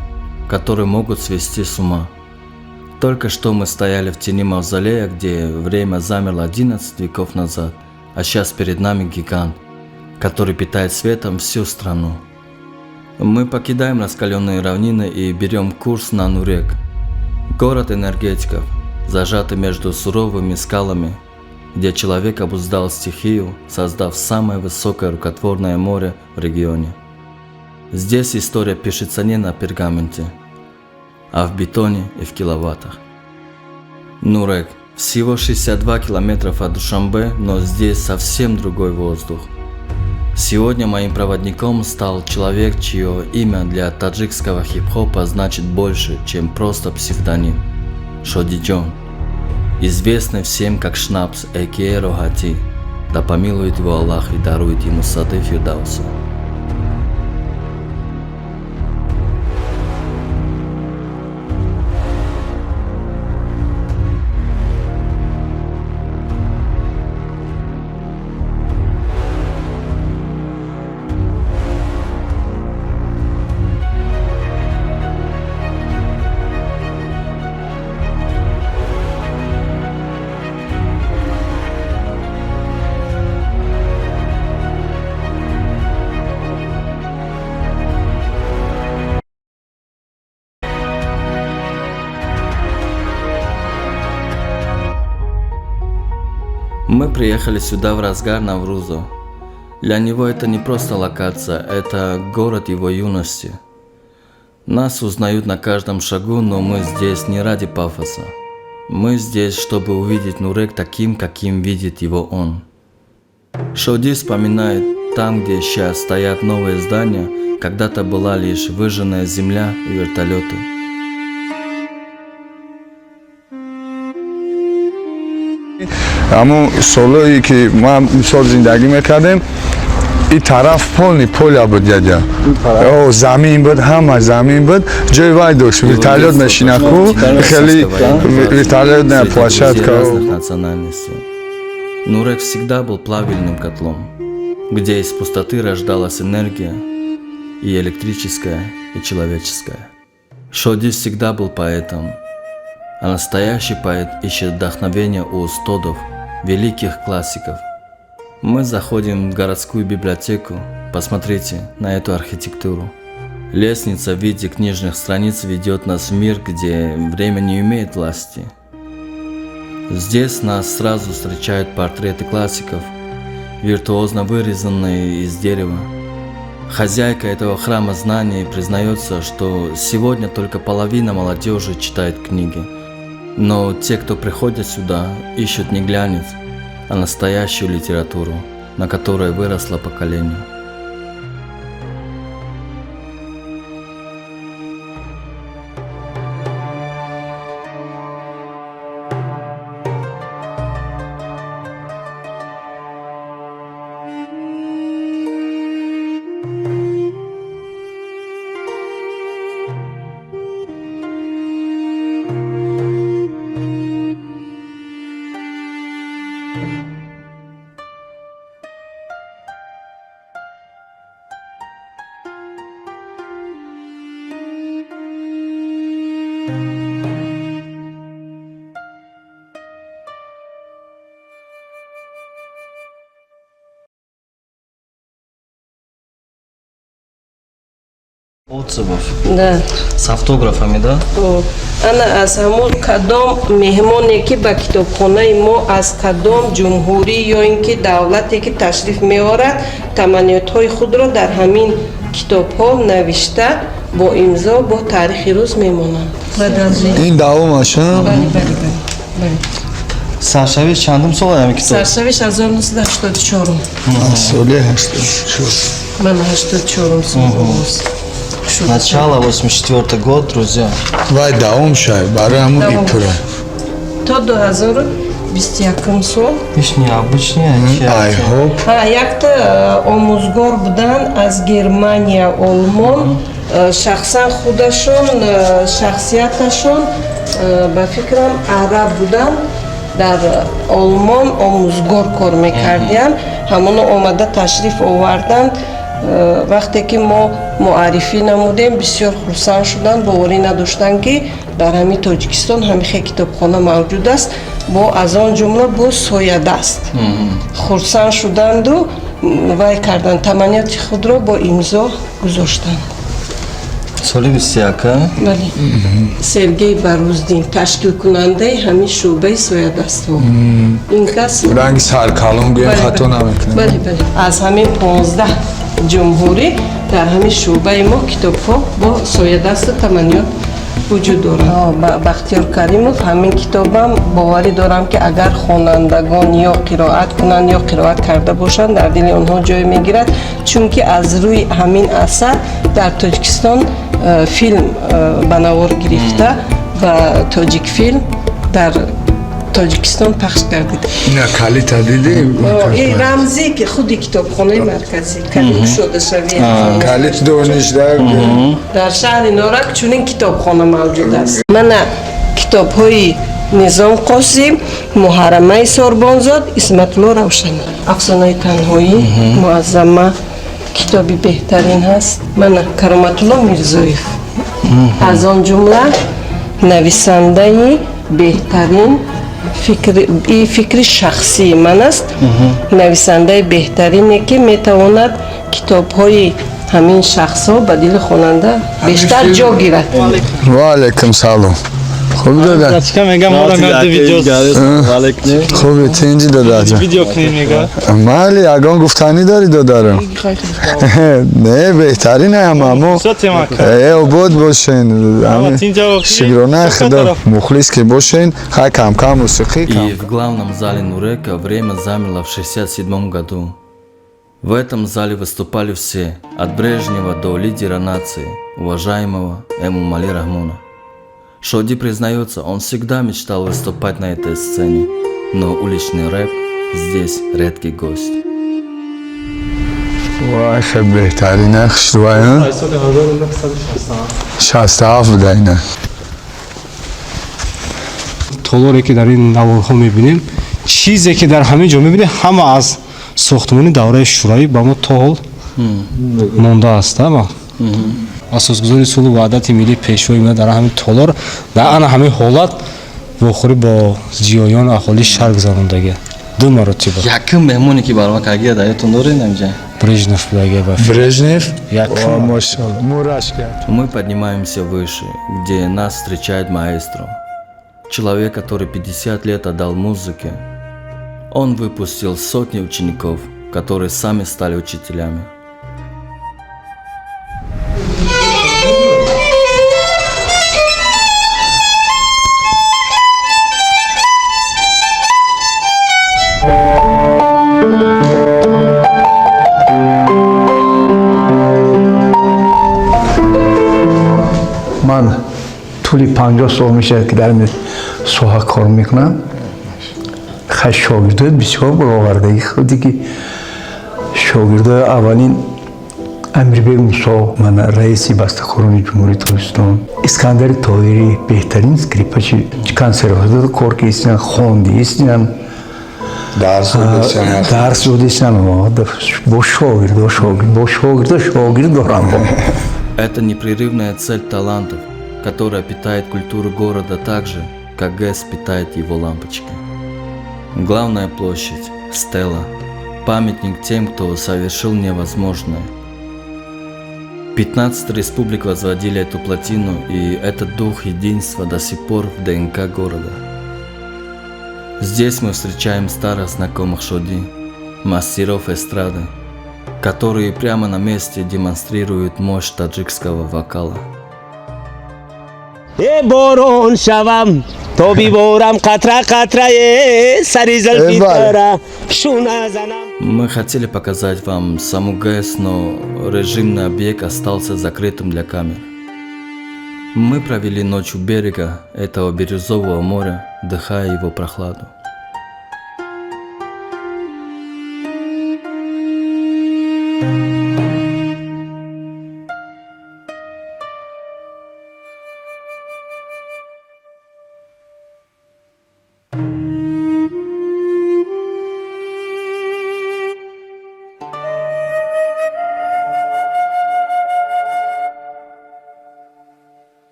которые могут свести с ума. Только что мы стояли в тени мавзолея, где время замерло 11 веков назад, а сейчас перед нами гигант, который питает светом всю страну. Мы покидаем раскаленные равнины и берем курс на Нурек, город энергетиков, зажатый между суровыми скалами, где человек обуздал стихию, создав самое высокое рукотворное море в регионе. Здесь история пишется не на пергаменте, а в бетоне и в киловаттах. Нурек всего 62 километров от Душанбе, но здесь совсем другой воздух. Сегодня моим проводником стал человек, чье имя для таджикского хип-хопа значит больше, чем просто псевдоним. Шодиджон, известный всем как Шнапс, а.к.а. Рохати. Да помилует его Аллах и дарует ему сады Фирдауса. Мы приехали сюда в разгар Навруза. Для него это не просто локация, это город его юности. Нас узнают на каждом шагу, но мы здесь не ради пафоса. Мы здесь, чтобы увидеть Нурек таким, каким видит его он. Шоди вспоминает, там, где сейчас стоят новые здания, когда-то была лишь выжженная земля и вертолеты. اما سالایی که ما مثال زندگی میکردیم این طرف پول بود جاجا او زمین بود همه زمین بود جای وای داشت вертолет на Шинаку خیلی вертолет на площадка разных национальностей. Нурек всегда был плавильным котлом, где из пустоты рождалась энергия, и электрическая, и человеческая. Шоди всегда был поэтом, а настоящий поэт ищет вдохновение у устодов, великих классиков. Мы заходим в городскую библиотеку, посмотрите на эту архитектуру. Лестница в виде книжных страниц ведет нас в мир, где время не имеет власти. Здесь нас сразу встречают портреты классиков, виртуозно вырезанные из дерева. Хозяйка этого храма знаний признается, что сегодня только половина молодежи читает книги. Но те, кто приходят сюда, ищут не глянец, а настоящую литературу, на которой выросло поколение. Отзывов Да. с автографами, да? Ана аз ҳамон кадом меҳмоне ки ба китобхонаи мо аз кадом ҷумҳурӣ ё ин ки давлате ки ташриф меорад таманниётҳои худро дар ҳамин китобҳо навишта бо имзо бо таърихи рӯз мемонанд. این دوامشم Саршавиш чандум сол ҳамин китоб? Саршавиш 1984. ساله هست Ман 84 сол оғоз шуд. Начало 84 год, друзья. وای دوام شاید برای همون دوام. ایپره То 2021 сол. Видишь, необычные. ай хоп Якта омӯзгор буданд аз Германия, Олмон, шахсан худашон, шахсияташон ба фикрам араб буданд, дар Олмон омӯзгор кор мекардиянд, ҳамоно омада ташриф оварданд. Вақте ки мо муаррифӣ намудем, бисёр хурсанд шуданд, боварӣ надоштанд ки дар ҳамин Тоҷикистон ҳамихе китобхона мавҷуд аст, бо аз он ҷумла бо Соядаст. Хурсанд шуданду вай карданд, таманниёти худро бо имзо гузоштанд. Соли 21. Бале. Сергей Баруздин ташкилкунандаи ҳамин шӯъбаи Соядастҳо. Ин кас رنگ سرکالم گویم خطا نمیکنه бале аз ҳамин 15 ҷумҳурӣ дар ҳамин шӯъбаи мо китобҳо бо соядасту таманниёт вуҷуд дорад. Бахтиёр Каримов ҳамин китобам боварӣ дорам ки агар хонандагон ё қироат кунанд ё қироат карда бошанд дар дили онҳо ҷой мегирад, чунки аз рӯи ҳамин асар дар Тоҷикистон филм ба навор гирифта ва тоҷикфилм дар Тоҷикистон пахш гардид. نه کلیتا دیدی؟ این رمزی که خودی کتابخانه مرکزی کلیک شده شوی کلیت دانشده در شهر نارک چنین کتابخانه موجود است. من کتاب های نظام قاسم، محرمه ساربانزاد، اسمت الله روشن، افسانه تنهایی معظمه کتابی بهترین هست. من کرامت الله میرزایف از آن جمله نویسنده بهترین فکر شخصی من است. نویسنده بهترینه که میتواند کتاب های همین شخص ها به دل خواننده بیشتر جا گیرد. و علیکم سلام. خوب داده؟ Praticam mega mora merdi videosu. خوبی تینجی داده Video کنیم مگا. مالی اگان گفتنی داری دادارم نه بهترین هم امو صوت ما کن. ای بود باشین Ama tinca okey. شگرانه خدا مخلص که باشین خیلی کم کم موسیقی کم И в главном зале Нурека время замерло в 1967 году. В этом зале выступали все, от Брежнева до лидера нации, уважаемого Эмомали Рахмона. Шоди признается, он всегда мечтал выступать на этой сцене, но уличный рэп здесь редкий гость. وای خیلی بهترینه خشتوایه 67 بوده اینه طلوری که در این نوارها میبینیم چیزی که در همه جا میبینیم همه از ساختمان دوره شورایی با ما طول مونده است اما اساسگذاری صلح و وحدت ملی پیشوای ما در همین طلور در آن همه حالت واخوری با زیایان اهالی شهر گذراندگی دو مرتبه Yakın memnuni ki barmak agiye da yetun doğru inamca. برژنف بگه با برژنف Yakın. ماشاءالله مورش کرد Мы поднимаемся выше, где нас встречает маэстро. Человек, который 50 лет отдал музыке. Он выпустил сотни учеников, которые сами стали учителями. من طولی 50 سال میشه که در این ساحه کار میکنم. خیلی شاگردای بسیار برآورده خودی که شاگردای اولین امیربگ موسی من رئیس بسته‌کاران جمهوری تاجیکستان، اسکندر طاهری بهترین اسکریپچ کنسرواتور کار کردن، خواندن درس دادن با شاگرد دارم. Это непрерывная цель талантов, которая питает культуру города так же, как ГЭС питает его лампочки. Главная площадь – стела, памятник тем, кто совершил невозможное. 15 республик возводили эту плотину, и этот дух единства до сих пор в ДНК города. Здесь мы встречаем старых знакомых Шоди, мастеров эстрады, которые прямо на месте демонстрируют мощь таджикского вокала. بارون شوم تا بیبارم قطره قطره سری زلفی تره شونه زنم. Мы хотели показать вам саму ГЭС, но режимный объект остался закрытым для камер. Мы провели ночь у берега этого бирюзового моря, вдыхая его прохладу.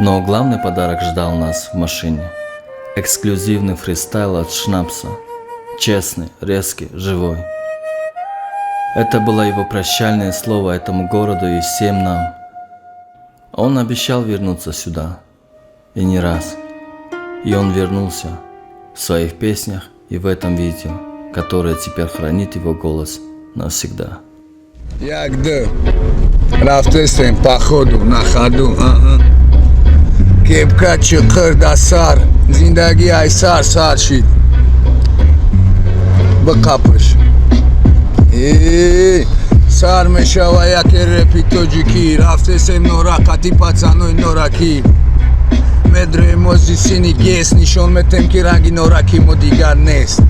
Но главный подарок ждал нас в машине. Эксклюзивный фристайл от Шнапса. Честный, резкий, живой. Это было его прощальное слово этому городу и всем нам. Он обещал вернуться сюда. И не раз. И он вернулся в своих песнях и в этом видео, которое теперь хранит его голос навсегда. Ягды, рафтесем по ходу, на ходу, Кепка чықыр да сар, зиндаги ай сар шид. Бақапыш. Сар мешава як репи тоджики, рафтесем норақати пацаной нораки. Медре мози сини гес, нишон метем ки ранги нораки мо дигар нест.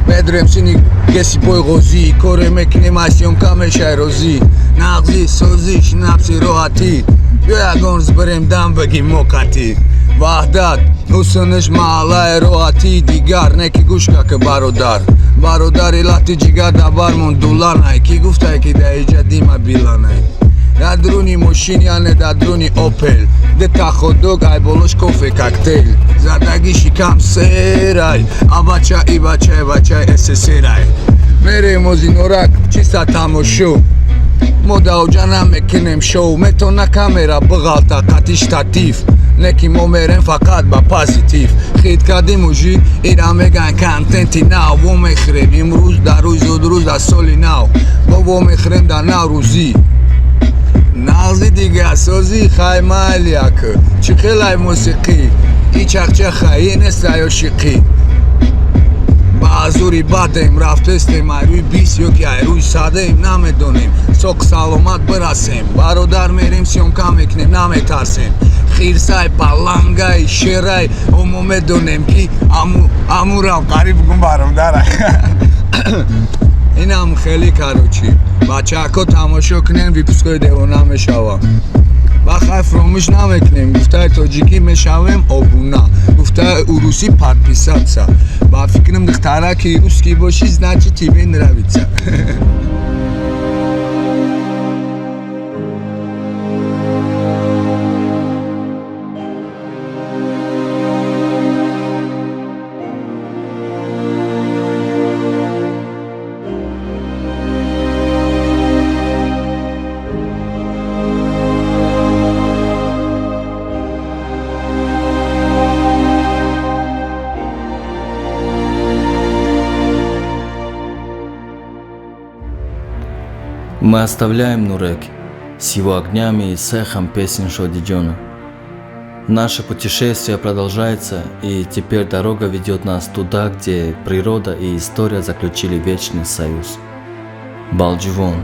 Медрем сини геси бой ғози, коре мекинем ай сьёмка мешай розӣ. Нағзи, созӣ, шинапси роҳатӣ. Бягон зберем дам бегим мокати. Ваҳдат, ҳусуниш маҳаллаи роҳатӣ дигар, не ки гӯш как бародар. Бародар илати ҷигар да бармон дуланай, ки гуфтай ки да иҷадима биланай. Дадруни мошини ане дадруни опел, дета ходдог ай болош кофе коктейл. Задаги шикам серай, а бачай эсесерай. Мерем ози норак, чиста тамошо. Мода оҷана мекунем шоу, метона камера бғалта қати штатив. Неки мо мерем фақат ба позитив. Хит кардим уҷи, ира меган контенти нав. Во мехрем имрӯз дар рӯз зудрӯз дар соли нав. Во мехрем дар наврӯзӣ. Нағзи дига созӣ хай майляк. Чӣ хелай мусиқӣ? И чахчаха, и нестай ошиқӣ. Баъзури бадем рафтестем ай рӯи бист ёки ай рӯи садем намедонем. Соқ саломат бирасем, бародар мерем сьёмка мекунем наметарсем. Хирсай палангаи шерай, омо медонем ки амурам қариб гум бародарай. Инам хеле карочи. Бачаҳко тамошо кунем, випускои девона мешавам. Бахай фромӯш намекунем, гуфтаи тоҷикӣ мешавем обуна, гуфтаи урусӣ подписаться. Ба фикрам духтараки русский бошӣ, значит тебе нравится. Мы оставляем Нурек с его огнями и с эхом песен Шодиджона. Наше путешествие продолжается, и теперь дорога ведет нас туда, где природа и история заключили вечный союз. Балдживон.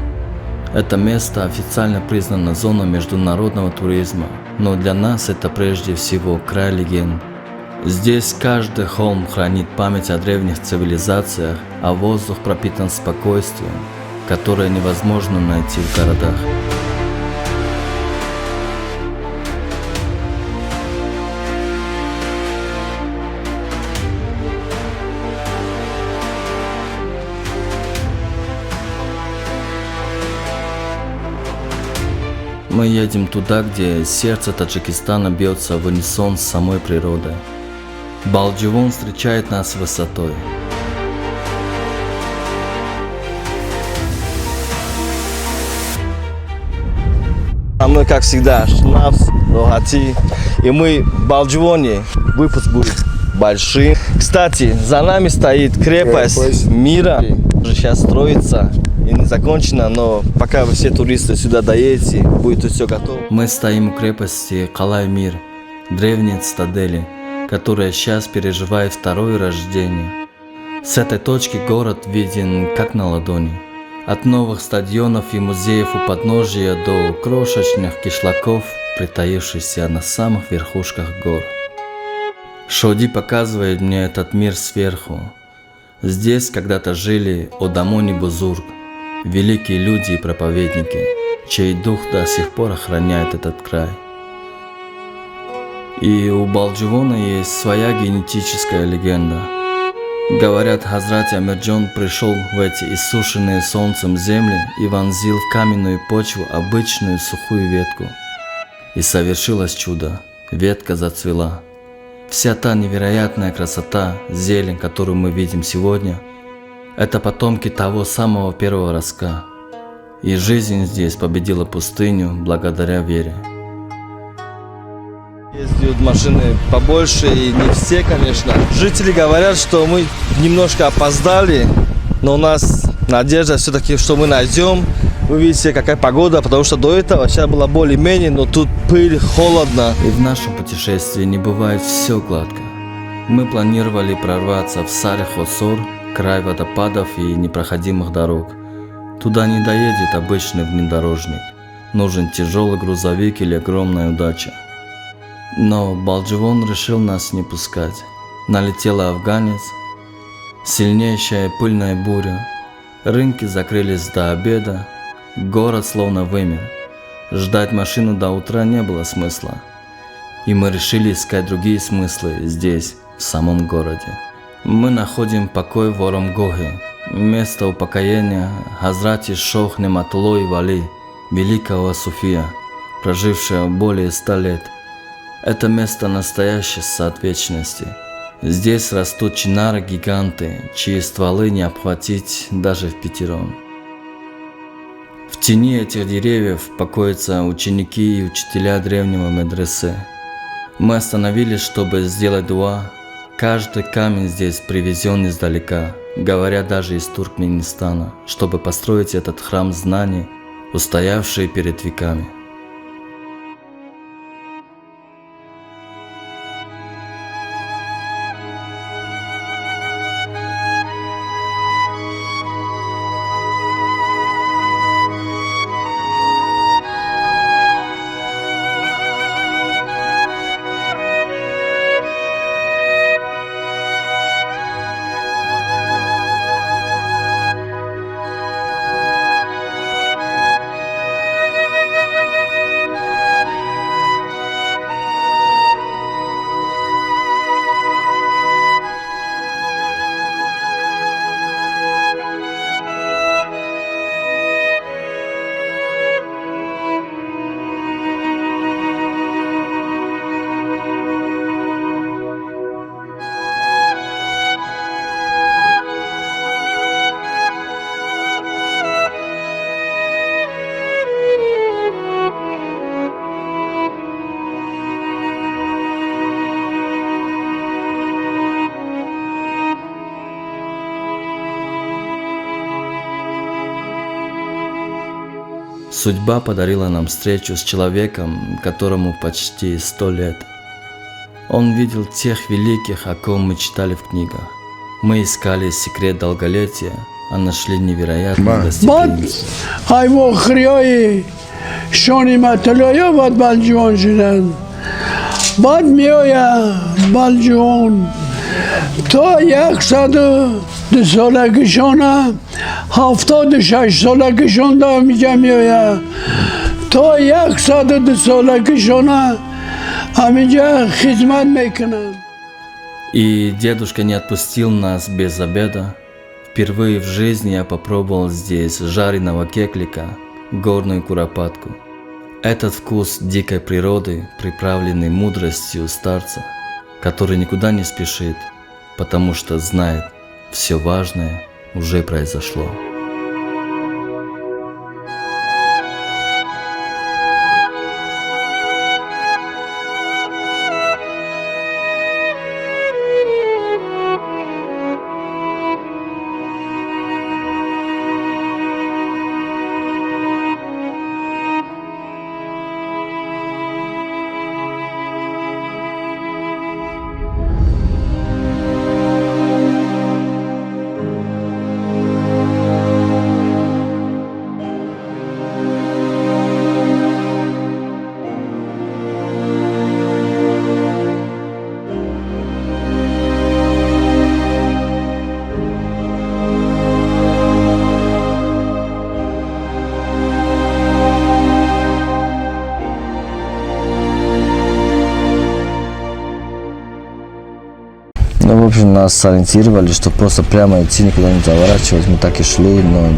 Это место официально признано зоной международного туризма, но для нас это прежде всего край легенд. Здесь каждый холм хранит память о древних цивилизациях, а воздух пропитан спокойствием, которое невозможно найти в городах. Мы едем туда, где сердце Таджикистана бьется в унисон с самой природой. Балдживон встречает нас высотой. Со мной, как всегда, Шнапс, Рохати. И мы в Балдживоне. Выпуск будет большим. Кстати, за нами стоит крепость мира. Уже сейчас строится и не закончена, но пока вы все туристы сюда доедете, будет все готово. Мы стоим у крепости Калай-Мир, древней цитадели, которая сейчас переживает второе рождение. С этой точки город виден как на ладони. От новых стадионов и музеев у подножия до крошечных кишлаков притаившийся на самых верхушках гор. Шоди показывает мне этот мир сверху. Здесь когда-то жили Одамони Бузург, великие люди и проповедники, чей дух до сих пор охраняет этот край. И у Балдживона есть своя генетическая легенда. Говорят, Хазрат Амирджон пришел в эти иссушенные солнцем земли и вонзил в каменную почву обычную сухую ветку. И совершилось чудо. Ветка зацвела. Вся та невероятная красота, зелень, которую мы видим сегодня, это потомки того самого первого ростка. И жизнь здесь победила пустыню благодаря вере. Ездят машины побольше, и не все, конечно. Жители говорят, что мы немножко опоздали, но у нас надежда все-таки, что мы найдем. Вы видите, какая погода, потому что до этого сейчас было более-менее, но тут пыль, холодно. И в нашем путешествии не бывает все гладко. Мы планировали прорваться в Саре-Хосор, край водопадов и непроходимых дорог. Туда не доедет обычный внедорожник. Нужен тяжелый грузовик или огромная удача. Но Балдживон решил нас не пускать. Налетела афганец, сильнейшая пыльная буря. Рынки закрылись до обеда, город словно вымер. Ждать машину до утра не было смысла. И мы решили искать другие смыслы здесь, в самом городе. Мы находим покой в Орамгохе, место упокоения Хазрати Шох Нематуллой Вали, великого суфия, прожившего более 100 лет. Это место настоящий сад вечности. Здесь растут чинары-гиганты, чьи стволы не обхватить даже впятером. В тени этих деревьев покоятся ученики и учителя древнего медресе. Мы остановились, чтобы сделать дуа. Каждый камень здесь привезен издалека, говорят даже из Туркменистана, чтобы построить этот храм знаний, устоявший перед веками. Судьба подарила нам встречу с человеком, которому почти 100 лет. Он видел тех великих, о ком мы читали в книгах. Мы искали секрет долголетия, а нашли невероятную гостеприимность. Хайво хрёи, шони маталёя вад Балдживон жиден. Бад миоя Балдживон, то 102 سالگیشانه 76 سالگیشان دا میگه میایه تا 102 سالگیشانه همینجا خدمت میکنن. И дедушка не отпустил нас без обеда. Впервые в жизни я попробовал здесь жареного кеклика, горную куропатку. Этот вкус дикой природы, приправленный мудростью старца, который никуда не спешит, потому что знает, все важное уже произошло. общем, нас сориентировали, что просто прямо идти, никуда не заворачивать. Мы так и шли, но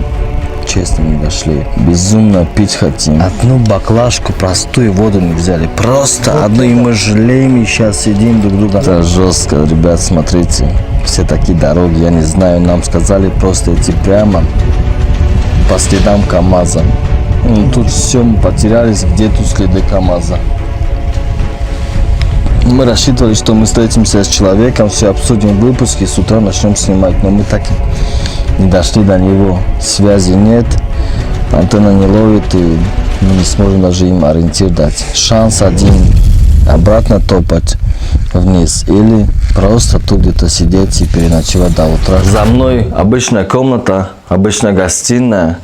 честно не дошли. Безумно пить хотим. Одну баклажку, простую воду не взяли. Просто одну, и мы жалеем, и сейчас сидим друг друга. Это жестко, ребят, смотрите. Все такие дороги, я не знаю, нам сказали просто идти прямо по следам КамАЗа. Тут все, мы потерялись, где тут следы КамАЗа. Мы рассчитывали, что мы встретимся с человеком, все обсудим в выпуске, с утра начнем снимать, но мы так и не дошли до него. Связи нет, антенна не ловит, и мы не сможем даже им ориентир дать. Шанс один — обратно топать вниз или просто тут где-то сидеть и переночевать до утра. За мной обычная комната, обычная гостиная.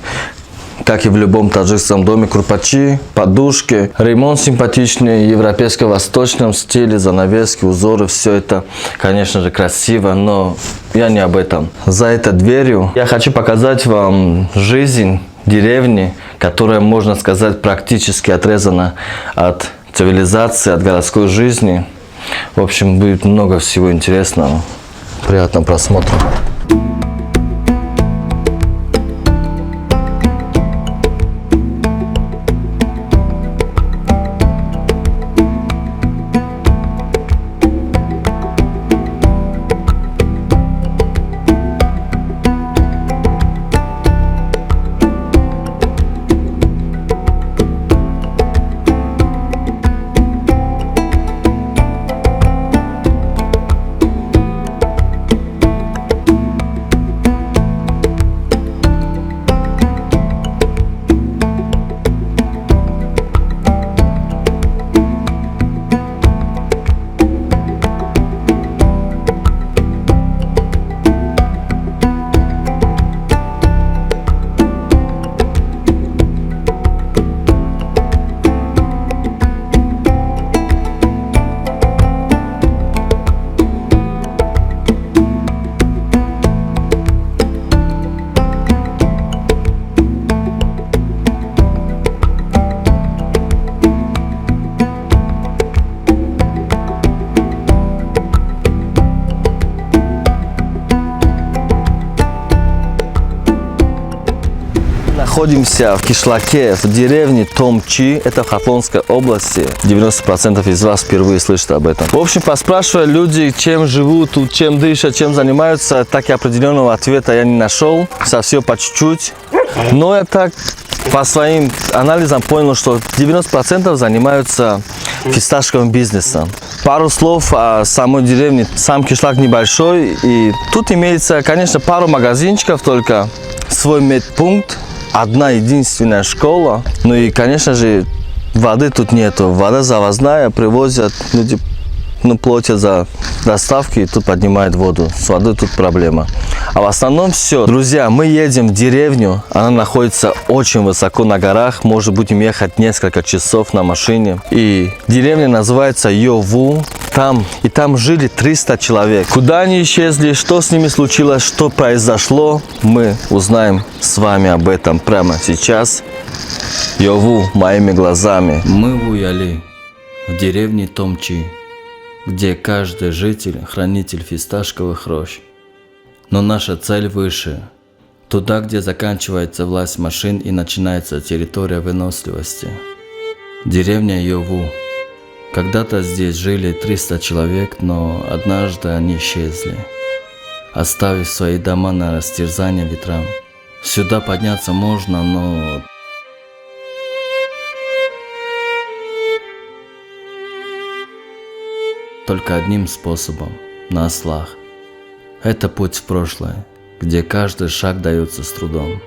Как и в любом таджикском доме, курпачи, подушки, ремонт симпатичный, европейско-восточном стиле, занавески, узоры, все это, конечно же, красиво, но я не об этом. За этой дверью я хочу показать вам жизнь деревни, которая, можно сказать, практически отрезана от цивилизации, от городской жизни. В общем, будет много всего интересного. Приятного просмотра. Находимся в кишлаке, в деревне Томчи, это в Хатлонской области. 90% из вас впервые слышат об этом. В общем, поспрашивая люди, чем живут тут, чем дышат, чем занимаются, так и определенного ответа я не нашел. Совсем по чуть-чуть. Но я так по своим анализам понял, что 90% занимаются фисташковым бизнесом. Пару слов о самой деревне. Сам кишлак небольшой, и тут имеется, конечно, пару магазинчиков только, свой медпункт, одна единственная школа. Ну и, конечно же, воды тут нету. Вода завозная, привозят, люди платят за доставки и тут поднимают воду. С водой тут проблема. А в основном все. Друзья, мы едем в деревню. Она находится очень высоко на горах. Может, будем ехать несколько часов на машине. И деревня называется Йову. Там жили 300 человек. Куда они исчезли, что с ними случилось, что произошло, мы узнаем с вами об этом прямо сейчас. Йову моими глазами. Мы в Уяли, в деревне Томчи, где каждый житель – хранитель фисташковых рощ. Но наша цель выше. Туда, где заканчивается власть машин и начинается территория выносливости. Деревня Йову. Когда-то здесь жили 300 человек, но однажды они исчезли, оставив свои дома на растерзание ветрам. Сюда подняться можно, но только одним способом – на ослах. Это путь в прошлое, где каждый шаг дается с трудом.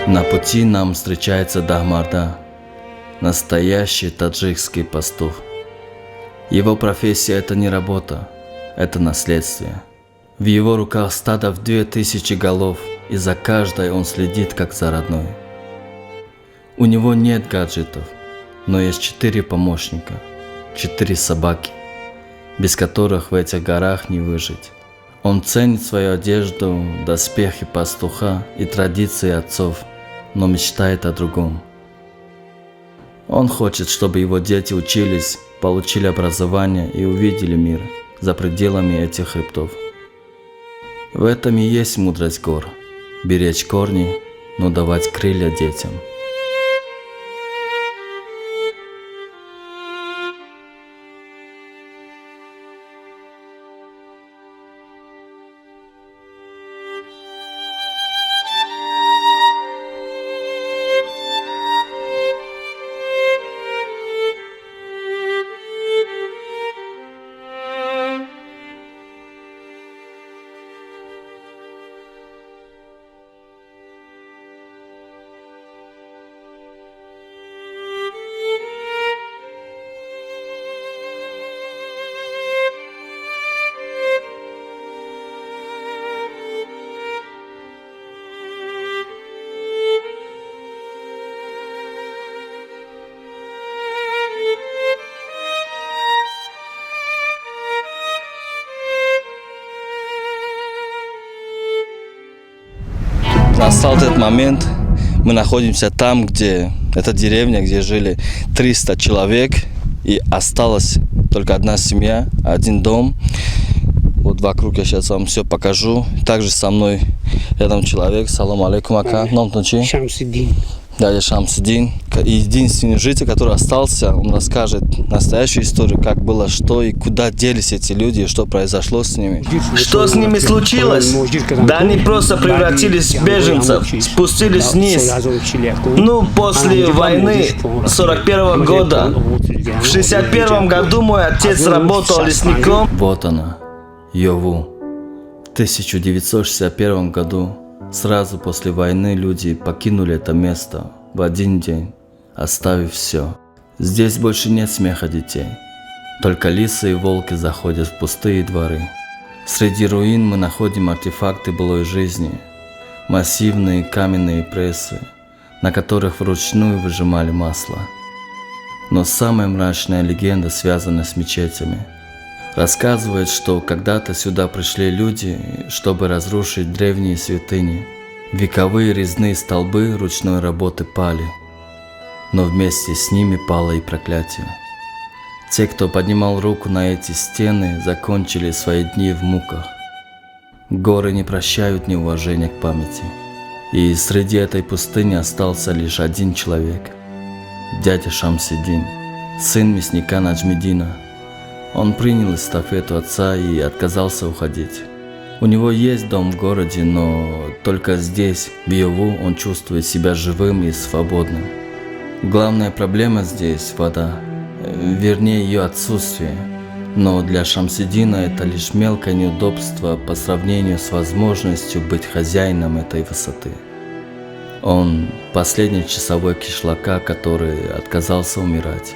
На пути нам встречается Дахмарда, настоящий таджикский пастух. Его профессия – это не работа, это наследствие. В его руках стадо в 2000 голов, и за каждой он следит как за родной. У него нет гаджетов, но есть 4 помощника, 4 собаки, без которых в этих горах не выжить. Он ценит свою одежду, доспехи пастуха и традиции отцов, но мечтает о другом. Он хочет, чтобы его дети учились, получили образование и увидели мир за пределами этих хребтов. В этом и есть мудрость гор – беречь корни, но давать крылья детям. Настал этот момент, мы находимся там, где эта деревня, где жили 300 человек, и осталась только одна семья, один дом. Вот вокруг я сейчас вам все покажу. Также со мной рядом человек. Салам алейкум, ака. Шамсиддин. Дядя Шамсиддин. Единственный житель, который остался, он расскажет настоящую историю, как было, что и куда делись эти люди, и что произошло с ними. Что с ними случилось? Да они просто превратились в беженцев, спустились вниз. Ну, после войны 41 года. В 61 году мой отец работал лесником. Вот она, Йову. В 1961 году, сразу после войны, люди покинули это место в один день, оставив все. Здесь больше нет смеха детей. Только лисы и волки заходят в пустые дворы. Среди руин мы находим артефакты былой жизни. Массивные каменные прессы, на которых вручную выжимали масло. Но самая мрачная легенда связана с мечетями. Рассказывает, что когда-то сюда пришли люди, чтобы разрушить древние святыни. Вековые резные столбы ручной работы пали, но вместе с ними пало и проклятие. Те, кто поднимал руку на эти стены, закончили свои дни в муках. Горы не прощают неуважения к памяти. И среди этой пустыни остался лишь один человек – дядя Шамсиддин, сын мясника Наджмиддина. Он принял эстафету отца и отказался уходить. У него есть дом в городе, но только здесь, в Йову, он чувствует себя живым и свободным. Главная проблема здесь – вода, вернее ее отсутствие. Но для Шамсиддина это лишь мелкое неудобство по сравнению с возможностью быть хозяином этой высоты. Он – последний часовой кишлака, который отказался умирать.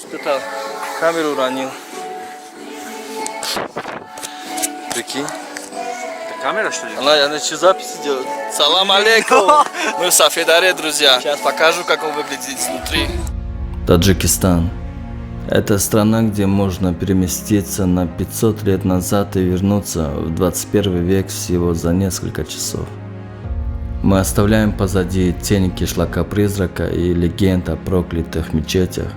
Кто-то камеру уронил. Прикинь. Камера что ли? Она начала запись делать. Салам алейкум. Мы в Сафедаре, друзья. Сейчас покажу, как он выглядит снутри. Таджикистан. Это страна, где можно переместиться на 500 лет назад и вернуться в 21 век всего за несколько часов. Мы оставляем позади тени кишлака-призрака и легенд о проклятых мечетях.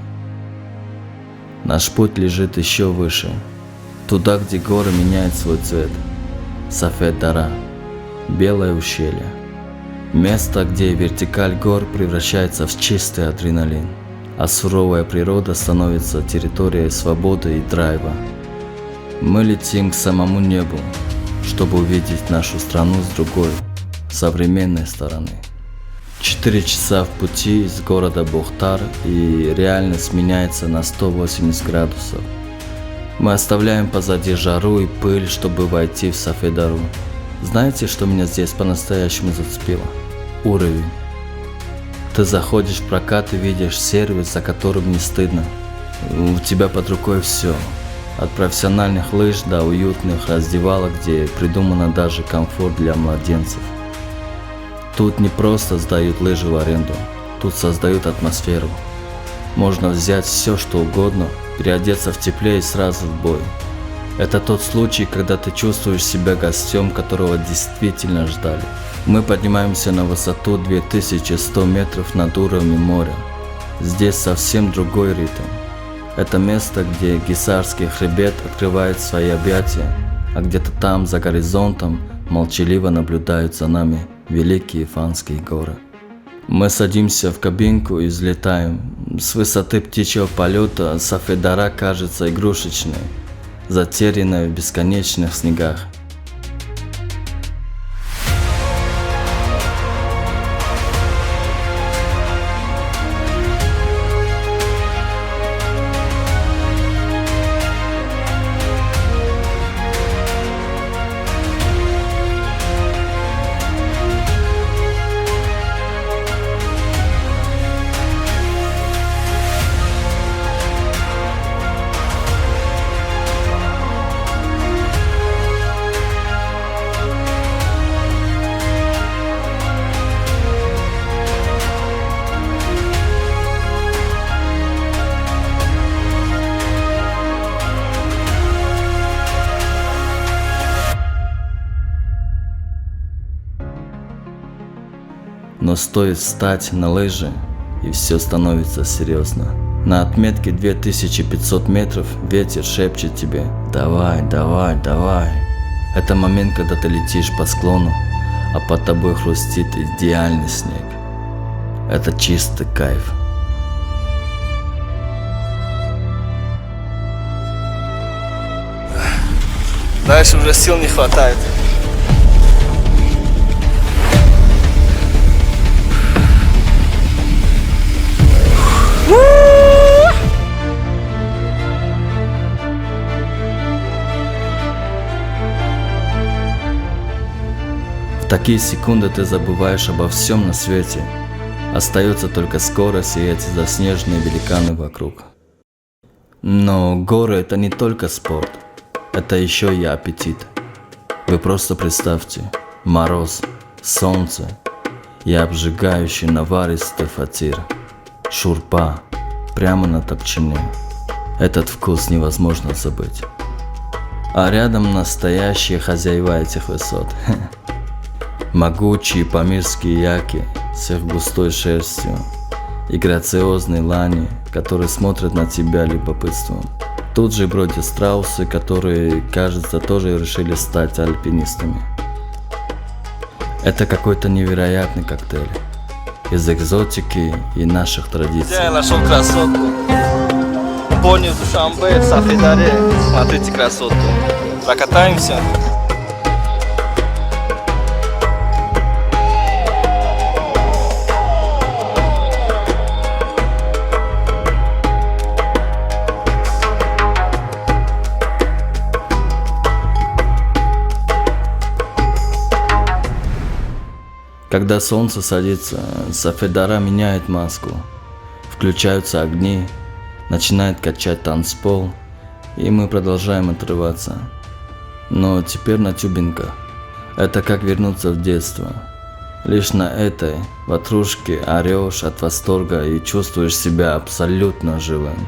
Наш путь лежит еще выше, туда, где горы меняют свой цвет. Сафед-Дара, белое ущелье. Место, где вертикаль гор превращается в чистый адреналин, а суровая природа становится территорией свободы и драйва. Мы летим к самому небу, чтобы увидеть нашу страну с другой, современной стороны. 4 часа в пути из города Бухтар, и реальность меняется на 180 градусов. Мы оставляем позади жару и пыль, чтобы войти в Сафедару. Знаете, что меня здесь по-настоящему зацепило? Уровень. Ты заходишь в прокат и видишь сервис, за которым не стыдно. У тебя под рукой все. От профессиональных лыж до уютных раздевалок, где придумано даже комфорт для младенцев. Тут не просто сдают лыжи в аренду, тут создают атмосферу. Можно взять все, что угодно, переодеться в тепле и сразу в бой. Это тот случай, когда ты чувствуешь себя гостем, которого действительно ждали. Мы поднимаемся на высоту 2100 метров над уровнем моря. Здесь совсем другой ритм. Это место, где Гисарский хребет открывает свои объятия, а где-то там, за горизонтом, молчаливо наблюдают за нами великие Фанские горы. Мы садимся в кабинку и взлетаем. С высоты птичьего полета Сафедара кажется игрушечной, затерянной в бесконечных снегах. Но стоит встать на лыжи, и все становится серьезно. На отметке 2500 метров ветер шепчет тебе: давай, давай, давай. Это момент, когда ты летишь по склону, а под тобой хрустит идеальный снег. Это чистый кайф. Дальше уже сил не хватает. В такие секунды ты забываешь обо всем на свете. Остается только скорость и эти заснеженные великаны вокруг. Но горы — это не только спорт, это еще и аппетит. Вы просто представьте: мороз, солнце и обжигающий наваристый фатир, шурпа прямо на топчине. Этот вкус невозможно забыть. А рядом настоящие хозяева этих высот. Могучие памирские яки с их густой шерстью и грациозные лани, которые смотрят на тебя любопытством. Тут же бродят страусы, которые, кажется, тоже решили стать альпинистами. Это какой-то невероятный коктейль из экзотики и наших традиций. Я нашел красотку. Пони в Душанбе, в Сафедаре. Смотрите красотку. Прокатаемся. Когда солнце садится, Сафедара меняет маску. Включаются огни, начинает качать танцпол, и мы продолжаем отрываться. Но теперь на тюбинках. Это как вернуться в детство. Лишь на этой ватрушке орешь от восторга и чувствуешь себя абсолютно живым.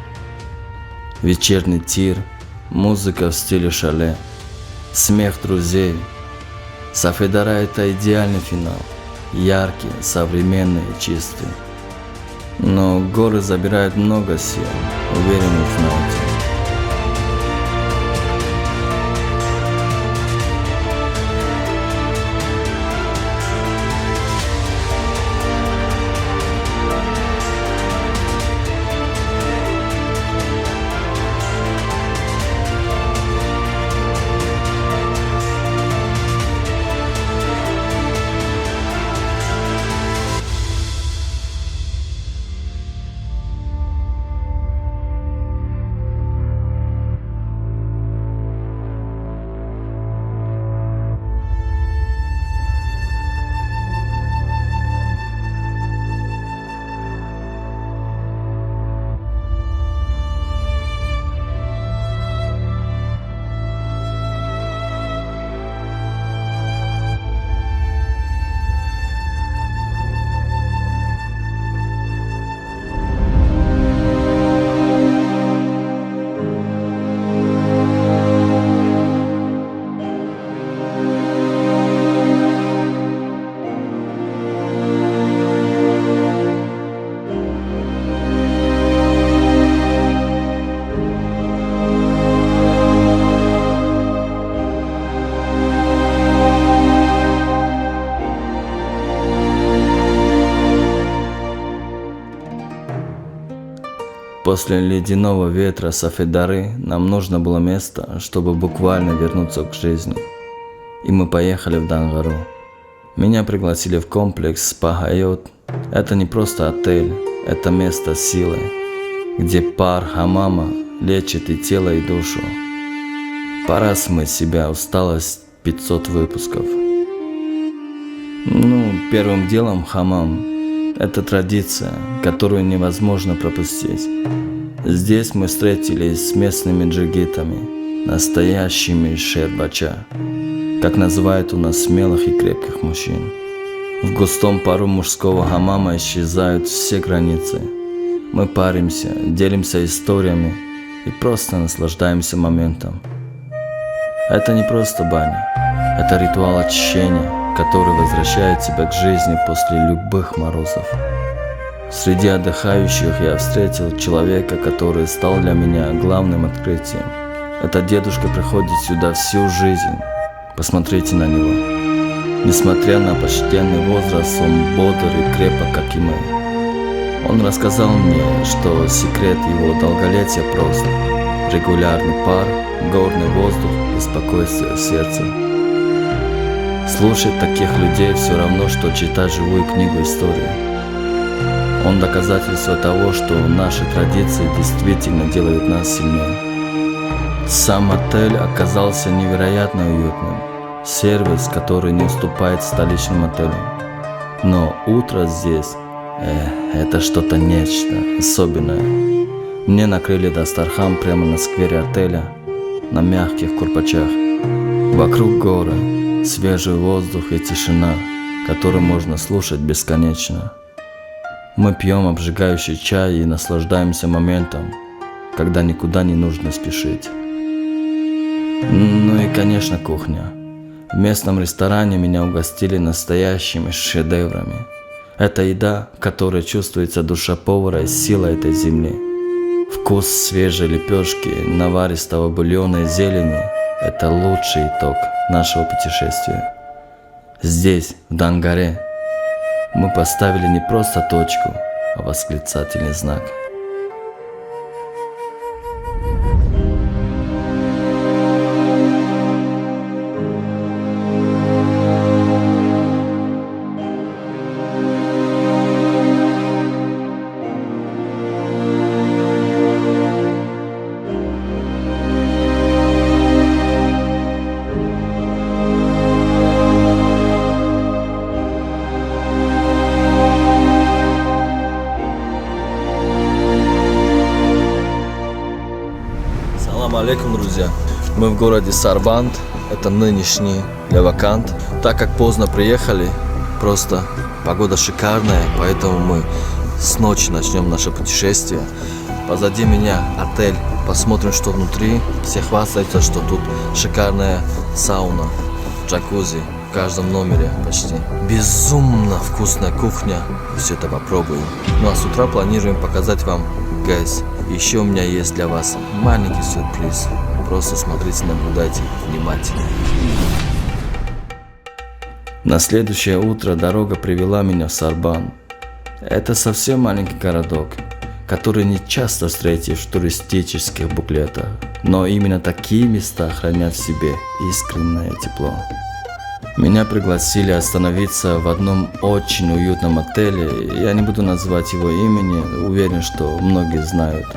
Вечерний тир, музыка в стиле шале, смех друзей. Сафедара — это идеальный финал. Яркий, современный и чистый. Но горы забирают много сил, уверенных в знаете. После ледяного ветра Сафедары нам нужно было место, чтобы буквально вернуться к жизни. И мы поехали в Дангару. Меня пригласили в комплекс Спа-Хайот. Это не просто отель, это место силы, где пар хамама лечит и тело, и душу. Пора смыть с себя усталость 500 выпусков. Первым делом хамам. Это традиция, которую невозможно пропустить. Здесь мы встретились с местными джигитами, настоящими шербача, как называют у нас смелых и крепких мужчин. В густом пару мужского хамама исчезают все границы. Мы паримся, делимся историями и просто наслаждаемся моментом. Это не просто баня, это ритуал очищения, который возвращает тебя к жизни после любых морозов. Среди отдыхающих я встретил человека, который стал для меня главным открытием. Этот дедушка приходит сюда всю жизнь. Посмотрите на него. Несмотря на почтенный возраст, он бодр и крепок, как и мы. Он рассказал мне, что секрет его долголетия прост. Регулярный пар, горный воздух и спокойствие в сердце. Слушать таких людей все равно, что читать живую книгу истории. Он доказательство того, что наши традиции действительно делают нас сильнее. Сам отель оказался невероятно уютным. Сервис, который не уступает столичным отелям. Но утро здесь, это что-то нечто особенное. Мне накрыли дастархан прямо на сквере отеля, на мягких курпачах. Вокруг горы, свежий воздух и тишина, которую можно слушать бесконечно. Мы пьем обжигающий чай и наслаждаемся моментом, когда никуда не нужно спешить. Ну и, конечно, кухня. В местном ресторане меня угостили настоящими шедеврами. Это еда, в которой чувствуется душа повара и сила этой земли. Вкус свежей лепешки, наваристого бульона и зелени – это лучший итог нашего путешествия. Здесь, в Дангаре, мы поставили не просто точку, а восклицательный знак. Салам алейкум, друзья. Мы в городе Сарбанд. это нынешний Левакант. Так как поздно приехали, просто погода шикарная, поэтому мы с ночи начнем наше путешествие. Позади меня отель, посмотрим, что внутри. Все хвастаются, что тут шикарная сауна, джакузи в каждом номере почти. Безумно вкусная кухня, все это попробуем. Ну а с утра планируем показать вам ГЭС. Еще у меня есть для вас маленький сюрприз. Просто смотрите, наблюдайте внимательно. На следующее утро дорога привела меня в Сарбан. Это совсем маленький городок, который не часто встретишь в туристических буклетах, но именно такие места хранят в себе искреннее тепло. Меня пригласили остановиться в одном очень уютном отеле. Я не буду называть его имени, уверен, что многие знают.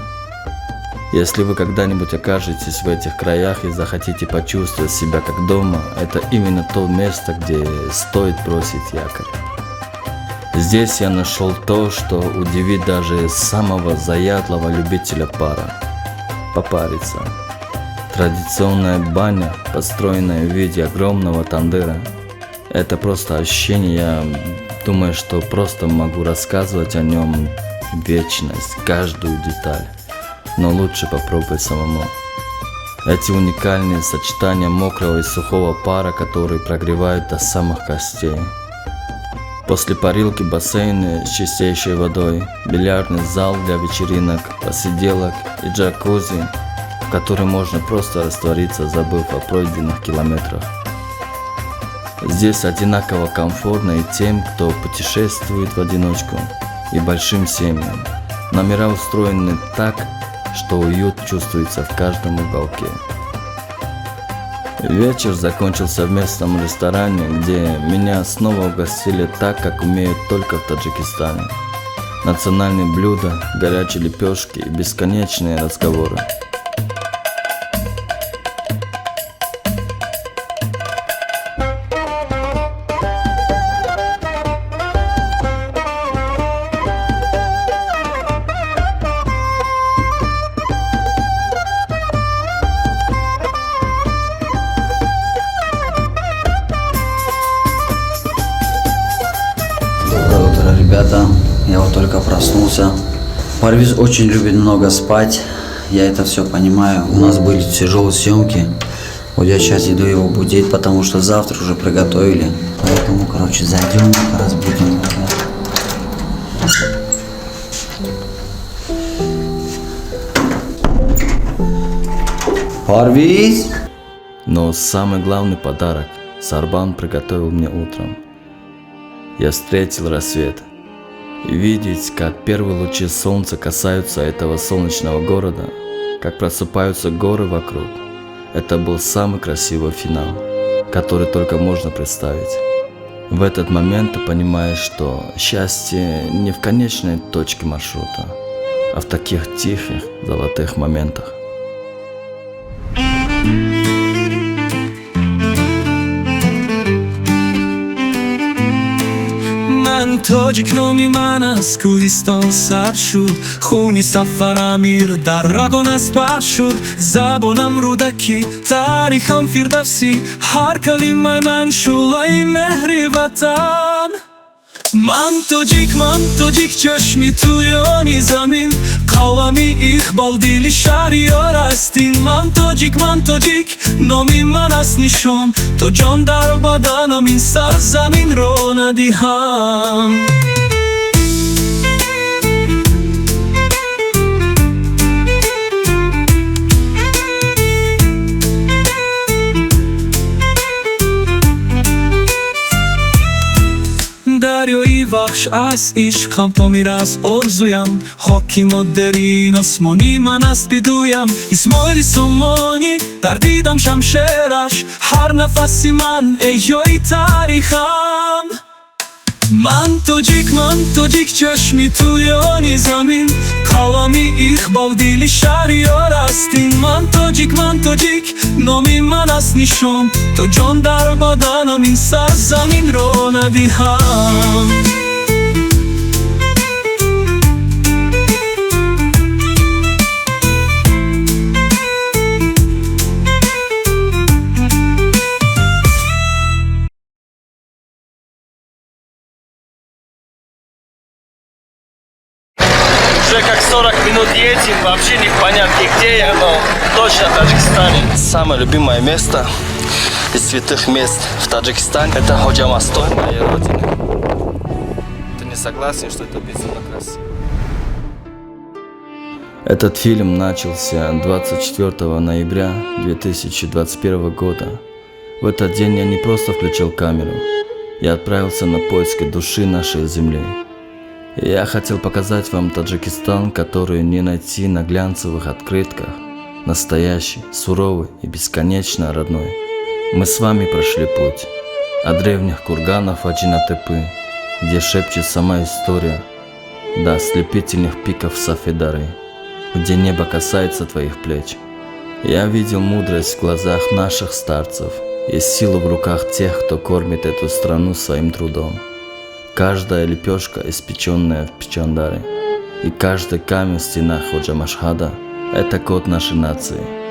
Если вы когда-нибудь окажетесь в этих краях и захотите почувствовать себя как дома, это именно то место, где стоит бросить якорь. Здесь я нашел то, что удивит даже самого заядлого любителя пара – попариться. Традиционная баня, построенная в виде огромного тандыра. Это просто ощущение, я думаю, что просто могу рассказывать о нем вечность, каждую деталь. Но лучше попробовать самому. Эти уникальные сочетания мокрого и сухого пара, которые прогревают до самых костей. После парилки бассейны с чистейшей водой, бильярдный зал для вечеринок, посиделок и джакузи, в котором можно просто раствориться, забыв о пройденных километрах. Здесь одинаково комфортно и тем, кто путешествует в одиночку, и большим семьям. Номера устроены так, что уют чувствуется в каждом уголке. Вечер закончился в местном ресторане, где меня снова угостили так, как умеют только в Таджикистане. Национальные блюда, горячие лепешки и бесконечные разговоры. Доброе утро, ребята. Я вот только проснулся. Парвиз очень любит много спать. Я это все понимаю. У нас были тяжелые съемки. Вот я сейчас иду его будить, потому что завтра уже приготовили. Поэтому, короче, зайдем, разбудим. Парвиз! Но самый главный подарок Сарбан приготовил мне утром. Я встретил рассвет. И видеть, как первые лучи солнца касаются этого солнечного города, как просыпаются горы вокруг, это был самый красивый финал, который только можно представить. В этот момент ты понимаешь, что счастье не в конечной точке маршрута, а в таких тихих, золотых моментах. تاجیک نامی من از کوهستان سر شد خونی سفرم میر در رگان از پر شد زبانم رودکی تاریخم فردوسی هر کلمه من شلای مهری وطن من تاجیک چشمی تویانی زمین قلمی اقبال دلی شهریار هستین من تاجیک نامی من است نشان تو جان در بدنم این سرزمین رو ندیهم دریایی وحش از عشقم تو میره از آرزویم حاکم و درین آسمانی من است بدویم اسماعیل سمانی در دیدم شمشیرش هر نفسی من احیای تاریخم من تاجیک چشمی تویانی زمین قلمی اقبال دلی شهریار هستین من تاجیک نامی من است نشان تو جان در بدنم این سرزمین رو ندیهم Уже как 40 минут едем, вообще не понятно где я, но точно в Таджикистане. Самое любимое место из святых мест в Таджикистане — это Ходжа-Мостой, моей родины. Ты не согласен, что это безумно красиво? Этот фильм начался 24 ноября 2021 года. В этот день я не просто включил камеру, я отправился на поиски души нашей земли. И я хотел показать вам Таджикистан, который не найти на глянцевых открытках, настоящий, суровый и бесконечно родной. Мы с вами прошли путь от древних курганов Аджина-Тепы, где шепчет сама история, до ослепительных пиков Сафедары, где небо касается твоих плеч. Я видел мудрость в глазах наших старцев и силу в руках тех, кто кормит эту страну своим трудом. Каждая лепешка, испеченная в Пичандаре, и каждый камень в стенах Ходжа-Машхада – это код нашей нации.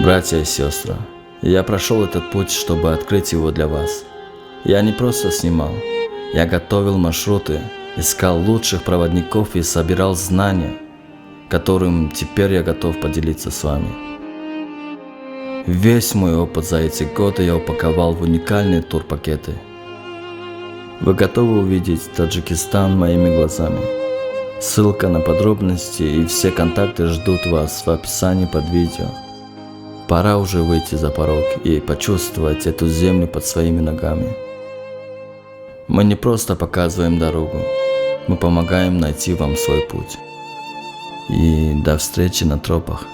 Братья и сестры, я прошел этот путь, чтобы открыть его для вас. Я не просто снимал, я готовил маршруты, искал лучших проводников и собирал знания, которым теперь я готов поделиться с вами. Весь мой опыт за эти годы я упаковал в уникальные турпакеты. Вы готовы увидеть Таджикистан моими глазами? Ссылка на подробности и все контакты ждут вас в описании под видео. Пора уже выйти за порог и почувствовать эту землю под своими ногами. Мы не просто показываем дорогу, мы помогаем найти вам свой путь. И до встречи на тропах.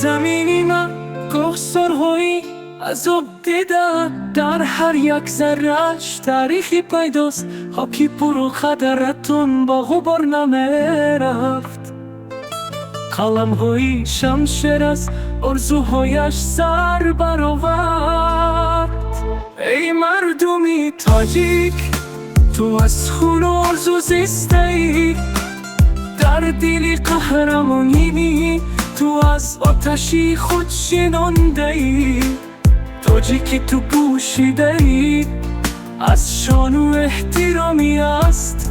زمینی من کوهسارهایی از آب دیده در هر یک ذره‌اش تاریخی پیداست خاکی پر خطرتون با غبار نمیرفت قلم‌های شمشیر از آرزوهایش سر برآورد ای مردمی تاجیک تو از خون و آرزو زیسته‌ای در دل قهرمانی تو از آتشی خود شنانده ای تاجیکی تو پوشیده ای از شان و احترامی است